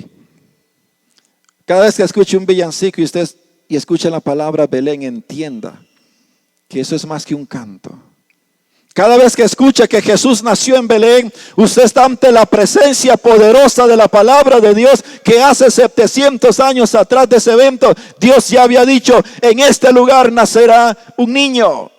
Cada vez que escuche un villancico y usted escuche la palabra Belén, entienda que eso es más que un canto. Cada vez que escuche que Jesús nació en Belén, usted está ante la presencia poderosa de la palabra de Dios, que hace 700 años atrás de ese evento, Dios ya había dicho: en este lugar nacerá un niño.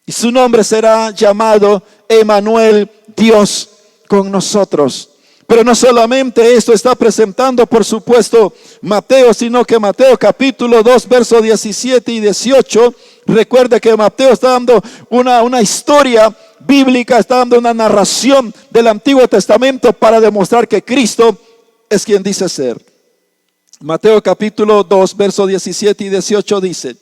Y su nombre será llamado Emmanuel, Dios con nosotros. Pero no solamente esto está presentando, por supuesto, Mateo, sino que Mateo capítulo 2, versos 17 y 18, recuerde que Mateo está dando una historia bíblica, está dando una narración del Antiguo Testamento para demostrar que Cristo es quien dice ser. Mateo capítulo 2, versos 17 y 18 dice: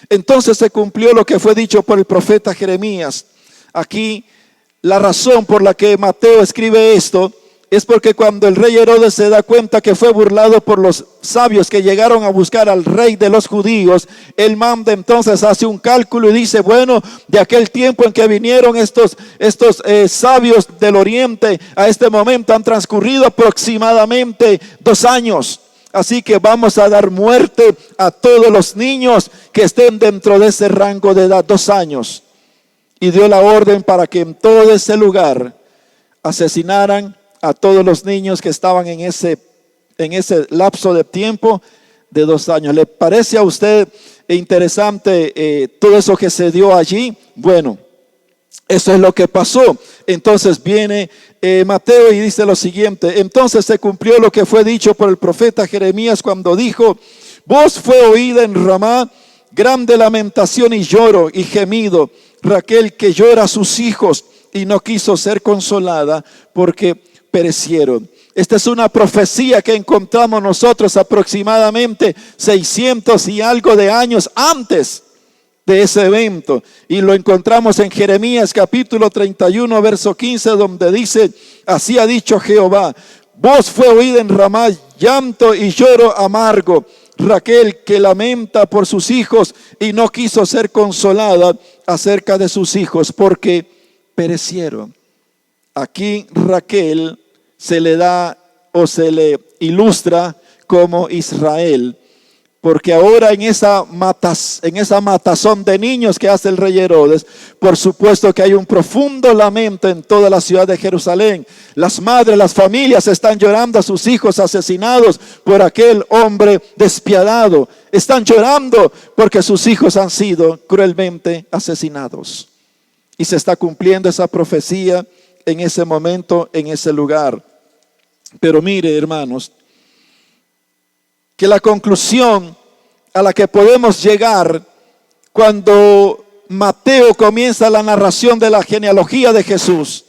entonces se cumplió lo que fue dicho por el profeta Jeremías. Aquí la razón por la que Mateo escribe esto es porque cuando el rey Herodes se da cuenta que fue burlado por los sabios que llegaron a buscar al rey de los judíos, él manda entonces, hace un cálculo y dice, bueno, de aquel tiempo en que vinieron estos sabios del oriente a este momento han transcurrido aproximadamente 2 años. Así que vamos a dar muerte a todos los niños que estén dentro de ese rango de edad, 2 años. Y dio la orden para que en todo ese lugar asesinaran a todos los niños que estaban en ese lapso de tiempo de 2 años. ¿Le parece a usted interesante todo eso que se dio allí? Bueno, eso es lo que pasó. Entonces viene Mateo y dice lo siguiente: entonces se cumplió lo que fue dicho por el profeta Jeremías cuando dijo: voz fue oída en Ramá, grande lamentación y lloro y gemido, Raquel que llora a sus hijos y no quiso ser consolada porque perecieron. Esta es una profecía que encontramos nosotros aproximadamente 600 y algo de años antes de ese evento, y lo encontramos en Jeremías capítulo 31 verso 15, donde dice: así ha dicho Jehová, voz fue oída en Ramá, llanto y lloro amargo, Raquel que lamenta por sus hijos y no quiso ser consolada acerca de sus hijos porque perecieron. Aquí Raquel se le da o se le ilustra como Israel, porque ahora en esa matazón de niños que hace el rey Herodes, por supuesto que hay un profundo lamento en toda la ciudad de Jerusalén. Las madres, las familias están llorando a sus hijos asesinados por aquel hombre despiadado. Están llorando porque sus hijos han sido cruelmente asesinados. Y se está cumpliendo esa profecía en ese momento, en ese lugar. Pero mire, hermanos, que la conclusión a la que podemos llegar cuando Mateo comienza la narración de la genealogía de Jesús,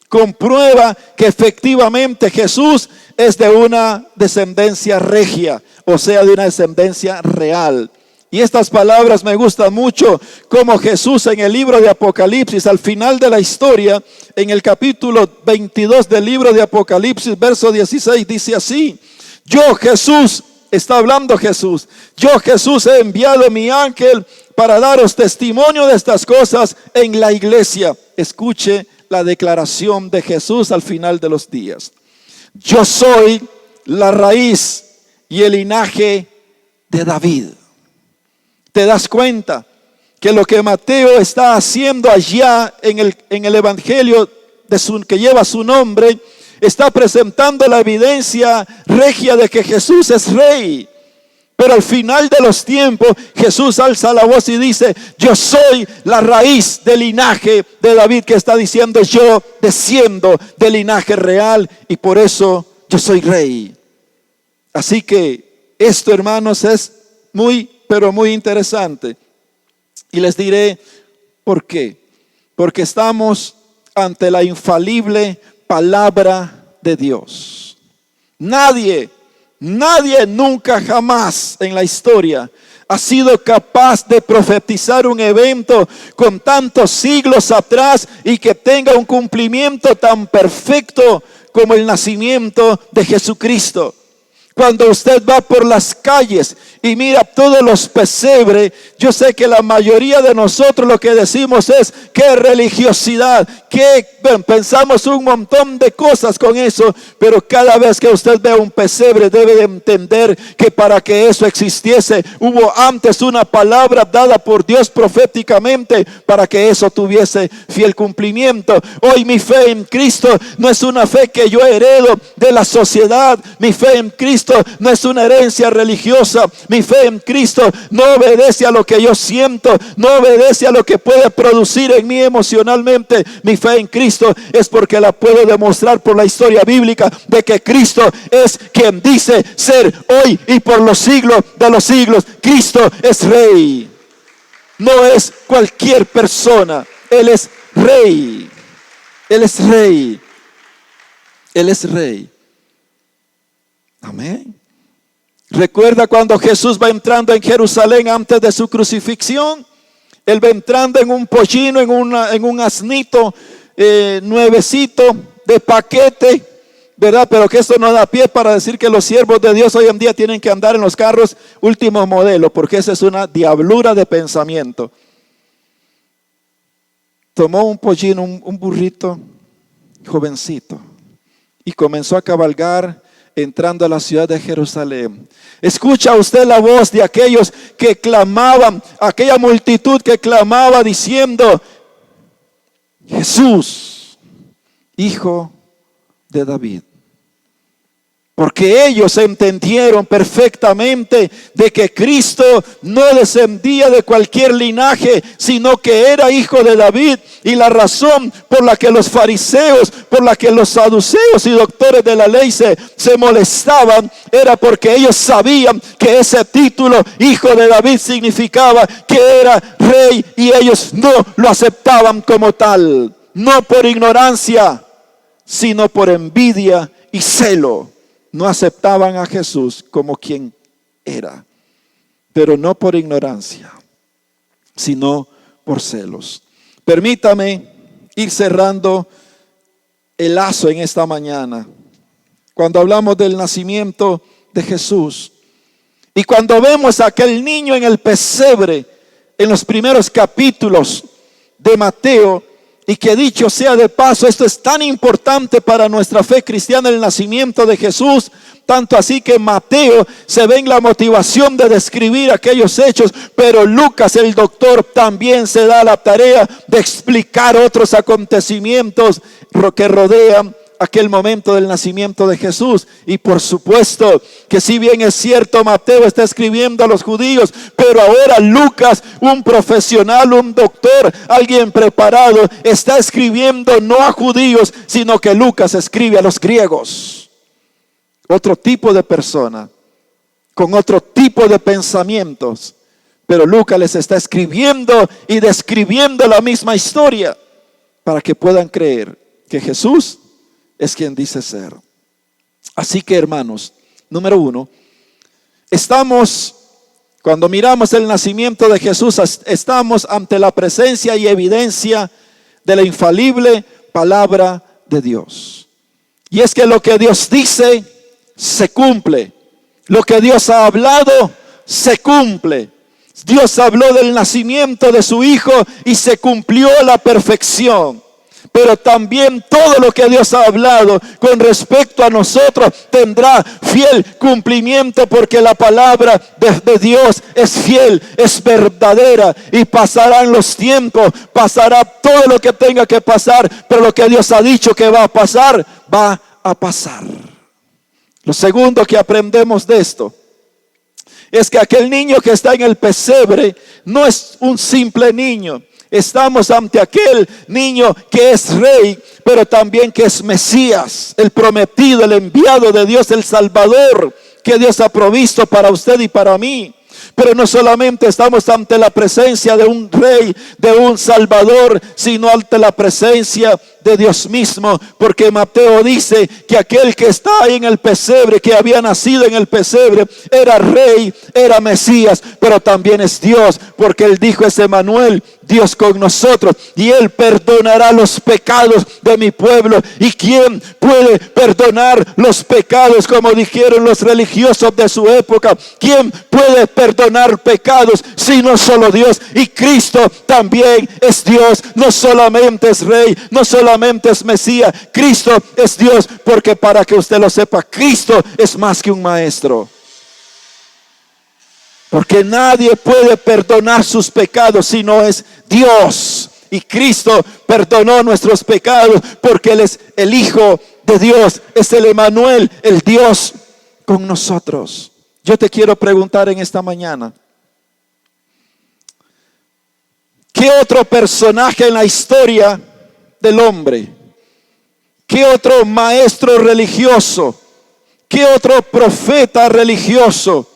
comprueba que efectivamente Jesús es de una descendencia regia, o sea, de una descendencia real. Y estas palabras me gustan mucho, como Jesús en el libro de Apocalipsis, al final de la historia, en el capítulo 22 del libro de Apocalipsis, verso 16, dice así: yo Jesús, está hablando Jesús, yo Jesús he enviado mi ángel para daros testimonio de estas cosas en la iglesia. Escuche la declaración de Jesús al final de los días: yo soy la raíz y el linaje de David. ¿Te das cuenta que lo que Mateo está haciendo allá en el evangelio que lleva su nombre, está presentando la evidencia regia de que Jesús es rey? Pero al final de los tiempos, Jesús alza la voz y dice: yo soy la raíz del linaje de David, que está diciendo: yo desciendo del linaje real y por eso yo soy rey. Así que esto, hermanos, es muy, pero muy interesante. Y les diré por qué. Porque estamos ante la infalible palabra de Dios. Nadie nunca jamás en la historia ha sido capaz de profetizar un evento con tantos siglos atrás y que tenga un cumplimiento tan perfecto como el nacimiento de Jesucristo. Cuando usted va por las calles y mira todos los pesebres, yo sé que la mayoría de nosotros lo que decimos es: qué religiosidad, pensamos un montón de cosas con eso, pero cada vez que usted ve un pesebre debe de entender que para que eso existiese hubo antes una palabra dada por Dios proféticamente para que eso tuviese fiel cumplimiento. Hoy mi fe en Cristo no es una fe que yo heredo de la sociedad. Mi fe en Cristo no es una herencia religiosa. Mi fe en Cristo no obedece a lo que yo siento, no obedece a lo que puede producir en mí emocionalmente. Mi fe en Cristo es porque la puedo demostrar por la historia bíblica de que Cristo es quien dice ser hoy y por los siglos de los siglos. Cristo es rey, no es cualquier persona. Él es rey, Él es rey, Él es rey. Amén. Recuerda cuando Jesús va entrando en Jerusalén antes de su crucifixión. Él va entrando en un pollino, en un asnito nuevecito de paquete, ¿verdad? Pero que esto no da pie para decir que los siervos de Dios hoy en día tienen que andar en los carros último modelo, porque esa es una diablura de pensamiento. Tomó un pollino, un burrito jovencito, y comenzó a cabalgar entrando a la ciudad de Jerusalén. Escucha usted la voz de aquellos que clamaban, aquella multitud que clamaba diciendo: Jesús, Hijo de David. Porque ellos entendieron perfectamente de que Cristo no descendía de cualquier linaje, sino que era hijo de David. Y la razón por la que los fariseos, por la que los saduceos y doctores de la ley se molestaban, era porque ellos sabían que ese título, hijo de David, significaba que era rey, y ellos no lo aceptaban como tal. No por ignorancia, sino por envidia y celo. No aceptaban a Jesús como quien era, pero no por ignorancia, sino por celos. Permítame ir cerrando el lazo en esta mañana. Cuando hablamos del nacimiento de Jesús y cuando vemos a aquel niño en el pesebre en los primeros capítulos de Mateo, y que dicho sea de paso, esto es tan importante para nuestra fe cristiana, el nacimiento de Jesús, tanto así que Mateo se ve en la motivación de describir aquellos hechos, pero Lucas, el doctor, también se da la tarea de explicar otros acontecimientos que rodean aquel momento del nacimiento de Jesús. Y por supuesto que si bien es cierto, Mateo está escribiendo a los judíos, pero ahora Lucas, un profesional, un doctor, alguien preparado, está escribiendo no a judíos, sino que Lucas escribe a los griegos. Otro tipo de persona, con otro tipo de pensamientos, pero Lucas les está escribiendo y describiendo la misma historia para que puedan creer que Jesús es quien dice ser. Así que, hermanos, número uno, cuando miramos el nacimiento de Jesús, estamos ante la presencia y evidencia de la infalible palabra de Dios. Y es que lo que Dios dice se cumple. Lo que Dios ha hablado se cumple. Dios habló del nacimiento de su Hijo y se cumplió a la perfección. Pero también todo lo que Dios ha hablado con respecto a nosotros tendrá fiel cumplimiento, porque la palabra de Dios es fiel, es verdadera, y pasarán los tiempos, pasará todo lo que tenga que pasar, pero lo que Dios ha dicho que va a pasar, va a pasar. Lo segundo que aprendemos de esto es que aquel niño que está en el pesebre no es un simple niño. Estamos ante aquel niño que es rey, pero también que es Mesías, el prometido, el enviado de Dios, el Salvador que Dios ha provisto para usted y para mí. Pero no solamente estamos ante la presencia de un rey, de un Salvador, sino ante la presencia de Dios mismo, porque Mateo dice que aquel que está ahí en el pesebre, que había nacido en el pesebre, era rey, era Mesías, pero también es Dios, porque él dijo: es Emmanuel, Dios con nosotros, y él perdonará los pecados de mi pueblo. ¿Y quién puede perdonar los pecados, como dijeron los religiosos de su época? ¿Quién puede perdonar pecados sino solo Dios? Y Cristo también es Dios, no solamente es rey, no solamente es Mesías, Cristo es Dios, porque para que usted lo sepa, Cristo es más que un maestro. Porque nadie puede perdonar sus pecados si no es Dios. Y Cristo perdonó nuestros pecados porque Él es el Hijo de Dios, es el Emmanuel, el Dios con nosotros. Yo te quiero preguntar en esta mañana, ¿qué otro personaje en la historia del hombre? ¿Qué otro maestro religioso? ¿Qué otro profeta religioso?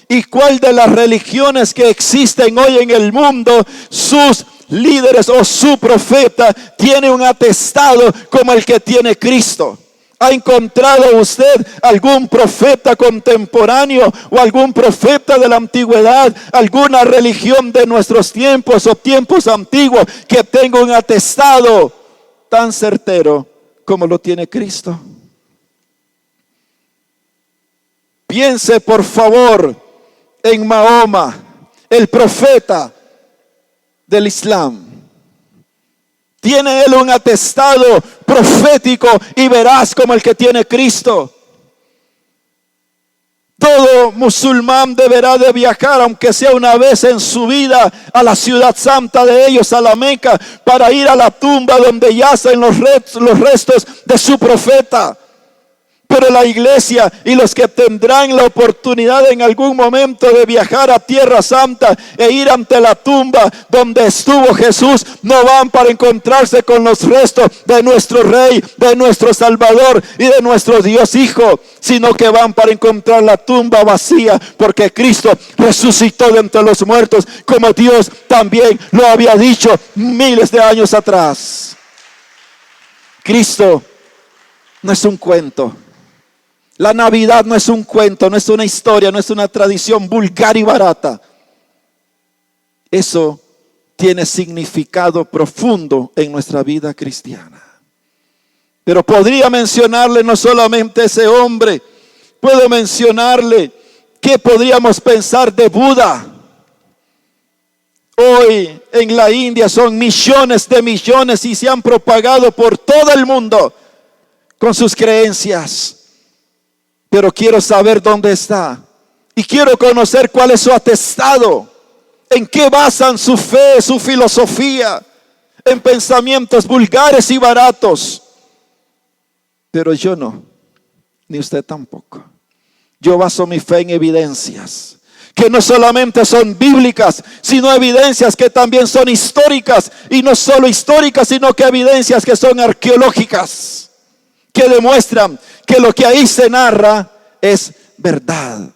¿Y cuál de las religiones que existen hoy en el mundo, sus líderes o su profeta tiene un atestado como el que tiene Cristo? ¿Ha encontrado usted algún profeta contemporáneo o algún profeta de la antigüedad, alguna religión de nuestros tiempos o tiempos antiguos que tenga un atestado tan certero como lo tiene Cristo? Piense por favor en Mahoma, el profeta del Islam. ¿Tiene él un atestado profético y veraz como el que tiene Cristo? Todo musulmán deberá de viajar, aunque sea una vez en su vida, a la ciudad santa de ellos, a la Meca, para ir a la tumba donde yacen los restos de su profeta. Pero la iglesia y los que tendrán la oportunidad en algún momento de viajar a Tierra Santa e ir ante la tumba donde estuvo Jesús, no van para encontrarse con los restos de nuestro Rey, de nuestro Salvador y de nuestro Dios Hijo, sino que van para encontrar la tumba vacía, porque Cristo resucitó de entre los muertos, como Dios también lo había dicho miles de años atrás. Cristo no es un cuento. La Navidad no es un cuento, no es una historia, no es una tradición vulgar y barata. Eso tiene significado profundo en nuestra vida cristiana. Pero podría mencionarle no solamente ese hombre, puedo mencionarle qué podríamos pensar de Buda. Hoy en la India son millones de millones y se han propagado por todo el mundo con sus creencias. Pero quiero saber dónde está. Y quiero conocer cuál es su atestado. En qué basan su fe, su filosofía. En pensamientos vulgares y baratos. Pero yo no. Ni usted tampoco. Yo baso mi fe en evidencias. Que no solamente son bíblicas, sino evidencias que también son históricas. Y no solo históricas, sino que evidencias que son arqueológicas. Que demuestran que lo que ahí se narra es verdad.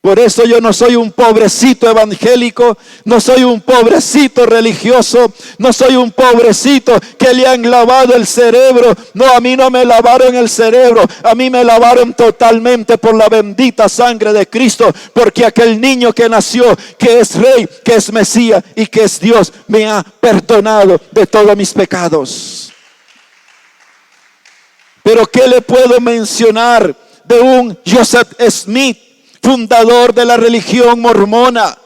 Por eso yo no soy un pobrecito evangélico, no soy un pobrecito religioso, no soy un pobrecito que le han lavado el cerebro. No, a mí no me lavaron el cerebro, a mí me lavaron totalmente por la bendita sangre de Cristo, porque aquel niño que nació, que es Rey, que es Mesías y que es Dios, me ha perdonado de todos mis pecados. Pero ¿qué le puedo mencionar de un Joseph Smith, fundador de la religión mormona,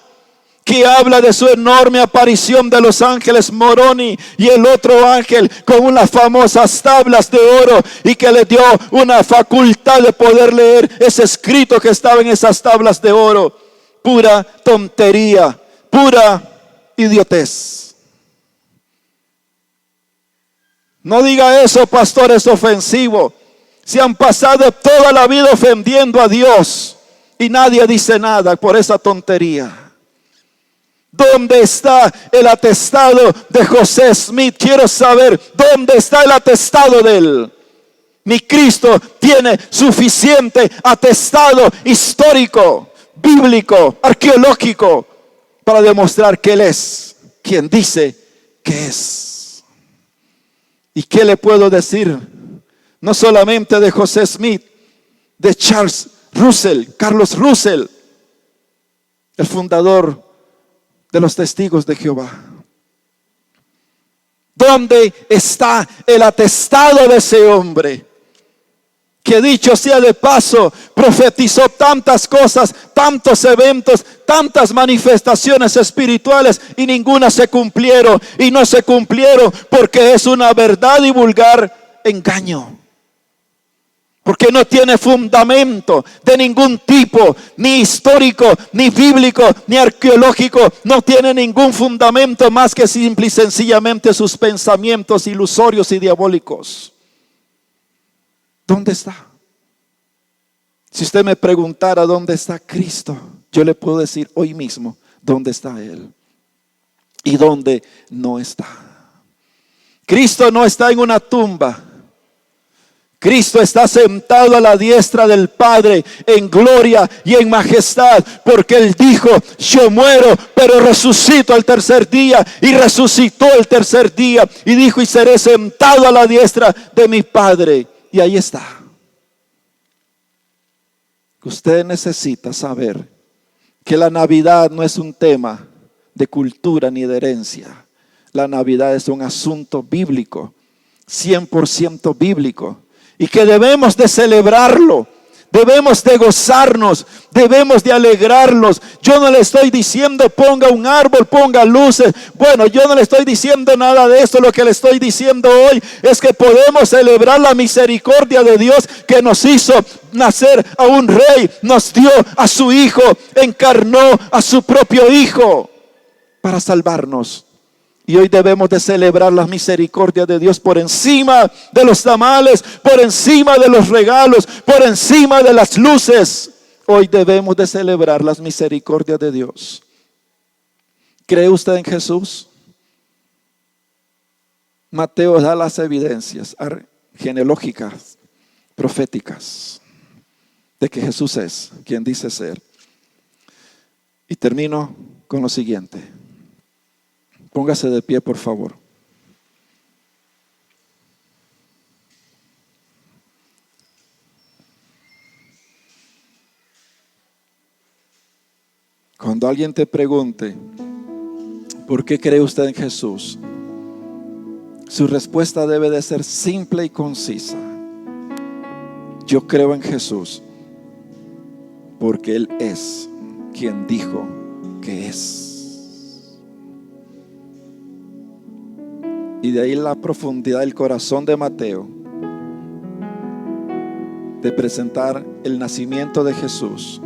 que habla de su enorme aparición de los ángeles Moroni y el otro ángel con unas famosas tablas de oro, y que le dio una facultad de poder leer ese escrito que estaba en esas tablas de oro? Pura tontería, pura idiotez. No diga eso, pastor, es ofensivo. Se han pasado toda la vida ofendiendo a Dios y nadie dice nada por esa tontería. ¿Dónde está el atestado de José Smith? Quiero saber dónde está el atestado de él. Mi Cristo tiene suficiente atestado histórico, bíblico, arqueológico para demostrar que Él es quien dice que es. ¿Y qué le puedo decir? No solamente de José Smith, de Charles Russell, Carlos Russell, el fundador de los Testigos de Jehová. ¿Dónde está el atestado de ese hombre? Que dicho sea de paso, profetizó tantas cosas, tantos eventos, tantas manifestaciones espirituales y ninguna se cumplieron. Y no se cumplieron porque es una verdad y vulgar engaño. Porque no tiene fundamento de ningún tipo, ni histórico, ni bíblico, ni arqueológico. No tiene ningún fundamento más que simple y sencillamente sus pensamientos ilusorios y diabólicos. ¿Dónde está? Si usted me preguntara dónde está Cristo, yo le puedo decir hoy mismo dónde está Él y dónde no está. Cristo no está en una tumba. Cristo está sentado a la diestra del Padre en gloria y en majestad, porque Él dijo: yo muero, pero resucito al tercer día. Y resucitó el tercer día y dijo: y seré sentado a la diestra de mi Padre. Y ahí está. Usted necesita saber que la Navidad no es un tema de cultura ni de herencia. La Navidad es un asunto bíblico, 100% bíblico, y que debemos de celebrarlo, Debemos de gozarnos, debemos de alegrarnos. Yo no le estoy diciendo ponga un árbol, ponga luces. Bueno, yo no le estoy diciendo nada de esto. Lo que le estoy diciendo hoy es que podemos celebrar la misericordia de Dios, que nos hizo nacer a un rey, nos dio a su hijo, encarnó a su propio hijo para salvarnos. Y hoy debemos de celebrar la misericordia de Dios por encima de los tamales, por encima de los regalos, por encima de las luces. Hoy debemos de celebrar las misericordias de Dios. ¿Cree usted en Jesús? Mateo da las evidencias genealógicas, proféticas, de que Jesús es quien dice ser. Y termino con lo siguiente. Póngase de pie, por favor. Cuando alguien te pregunte, ¿por qué cree usted en Jesús?, su respuesta debe de ser simple y concisa. Yo creo en Jesús porque Él es quien dijo que es. Y de ahí la profundidad del corazón de Mateo de presentar el nacimiento de Jesús.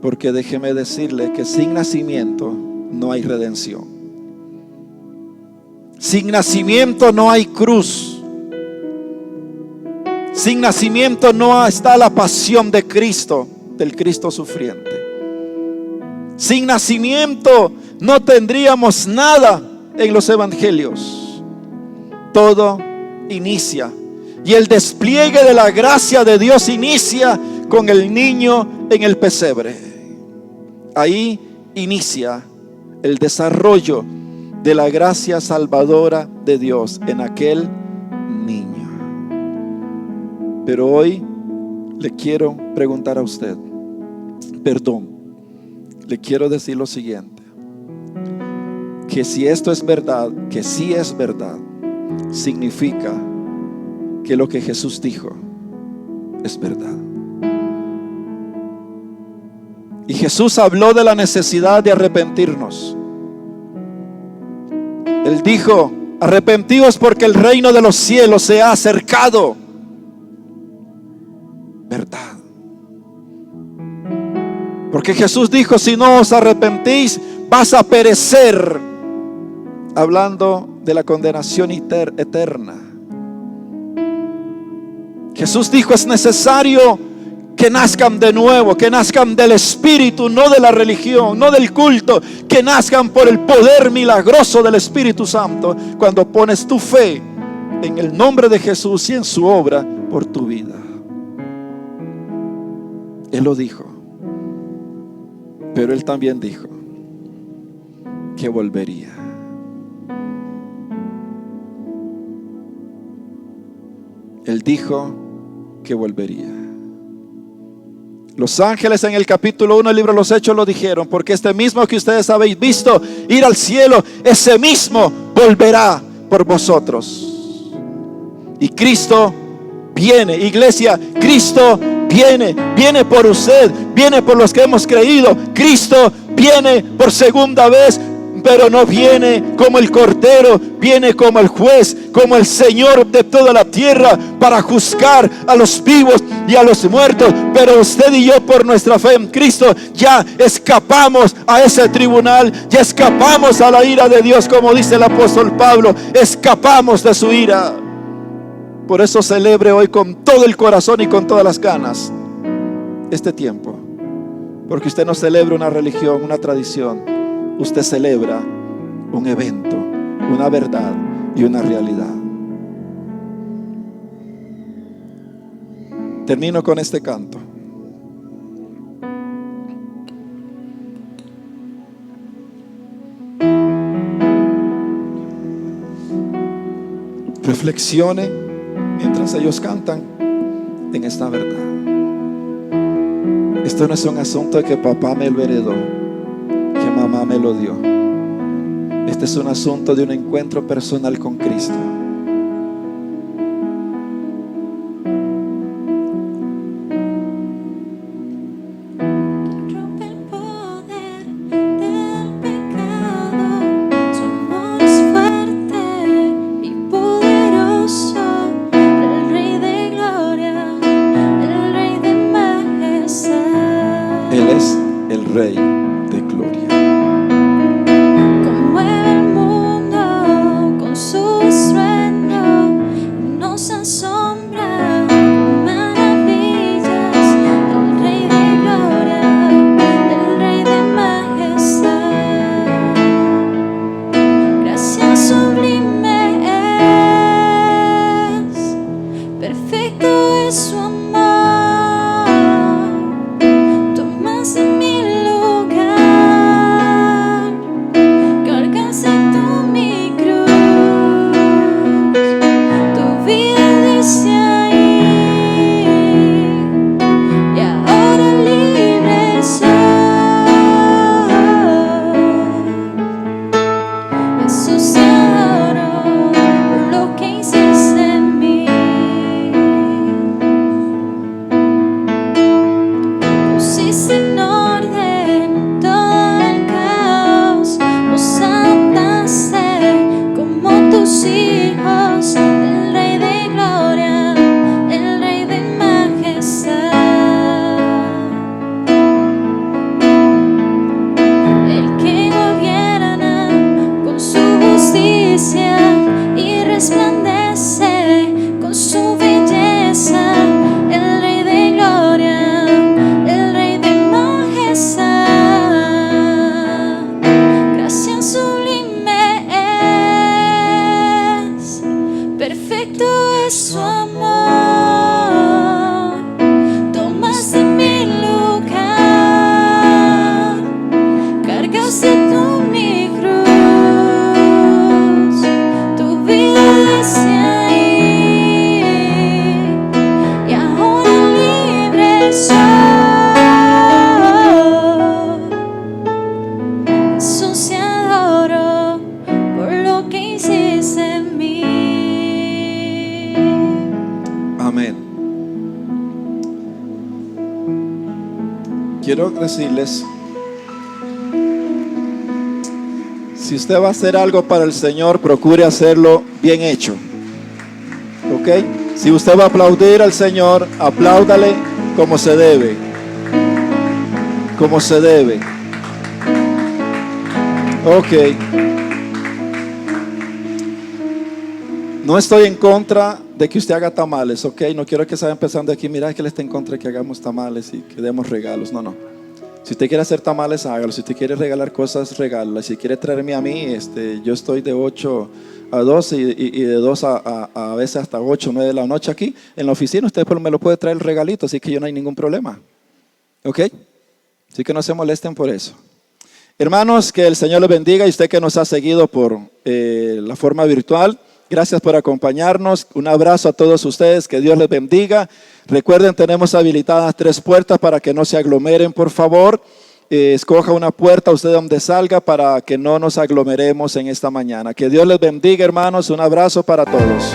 Porque déjeme decirle que sin nacimiento no hay redención. Sin nacimiento no hay cruz. Sin nacimiento no está la pasión de Cristo, del Cristo sufriente. Sin nacimiento no tendríamos nada en los evangelios. Todo inicia, y el despliegue de la gracia de Dios inicia con el niño en el pesebre. Ahí inicia el desarrollo de la gracia salvadora de Dios en aquel niño. Pero hoy le quiero preguntar a usted, le quiero decir lo siguiente: que si esto es verdad, que sí es verdad, significa que lo que Jesús dijo es verdad. Y Jesús habló de la necesidad de arrepentirnos. Él dijo: arrepentíos porque el reino de los cielos se ha acercado. Verdad. Porque Jesús dijo: si no os arrepentís, vas a perecer. Hablando de la condenación eterna. Jesús dijo: es necesario que nazcan de nuevo, que nazcan del Espíritu, no de la religión, no del culto, que nazcan por el poder milagroso del Espíritu Santo, cuando pones tu fe en el nombre de Jesús y en su obra por tu vida. Él lo dijo, pero Él también dijo que volvería. Él dijo que volvería. Los ángeles en el capítulo 1 del libro de los Hechos lo dijeron, porque este mismo que ustedes habéis visto ir al cielo, ese mismo volverá por vosotros. Y Cristo viene, iglesia, Cristo viene por usted, viene por los que hemos creído. Cristo viene por segunda vez, pero no viene como el Cordero, viene como el juez, como el Señor de toda la tierra, para juzgar a los vivos y a los muertos. Pero usted y yo, por nuestra fe en Cristo, ya escapamos a ese tribunal, ya escapamos a la ira de Dios, como dice el apóstol Pablo, escapamos de su ira. Por eso celebre hoy con todo el corazón y con todas las ganas este tiempo, porque usted no celebra una religión, una tradición. Usted celebra un evento, una verdad y una realidad. Termino con este canto. Reflexione mientras ellos cantan en esta verdad. Esto no es un asunto de que papá me lo heredó, que mamá me lo dio. Este es un asunto de un encuentro personal con Cristo. perfecto es su amor. Tomaste mi lugar, cargaste tú mi cruz, tu vida desde ahí, y ahora libre soy. Jesús, te adoro por lo que hiciste en mí. Amén. Quiero decirles, si usted va a hacer algo para el Señor, procure hacerlo bien hecho. ¿Ok? Si usted va a aplaudir al Señor, apláudale como se debe. Como se debe. Ok. No estoy en contra de que usted haga tamales, ok. No quiero que se vaya empezando aquí. Mira, que él está en contra de que hagamos tamales y que demos regalos. No, no. Si usted quiere hacer tamales, hágalo. Si usted quiere regalar cosas, regálalas. Si quiere traerme a mí, yo estoy de 8 a 12 y de 2 a veces hasta 8, 9 de la noche aquí en la oficina. Usted me lo puede traer el regalito, así que yo no hay ningún problema. ¿Ok? Así que no se molesten por eso. Hermanos, que el Señor les bendiga, y usted que nos ha seguido por la forma virtual, gracias por acompañarnos. Un abrazo a todos ustedes, que Dios les bendiga. Recuerden, tenemos habilitadas 3 puertas para que no se aglomeren, por favor. Escoja una puerta usted donde salga para que no nos aglomeremos en esta mañana. Que Dios les bendiga, hermanos. Un abrazo para todos.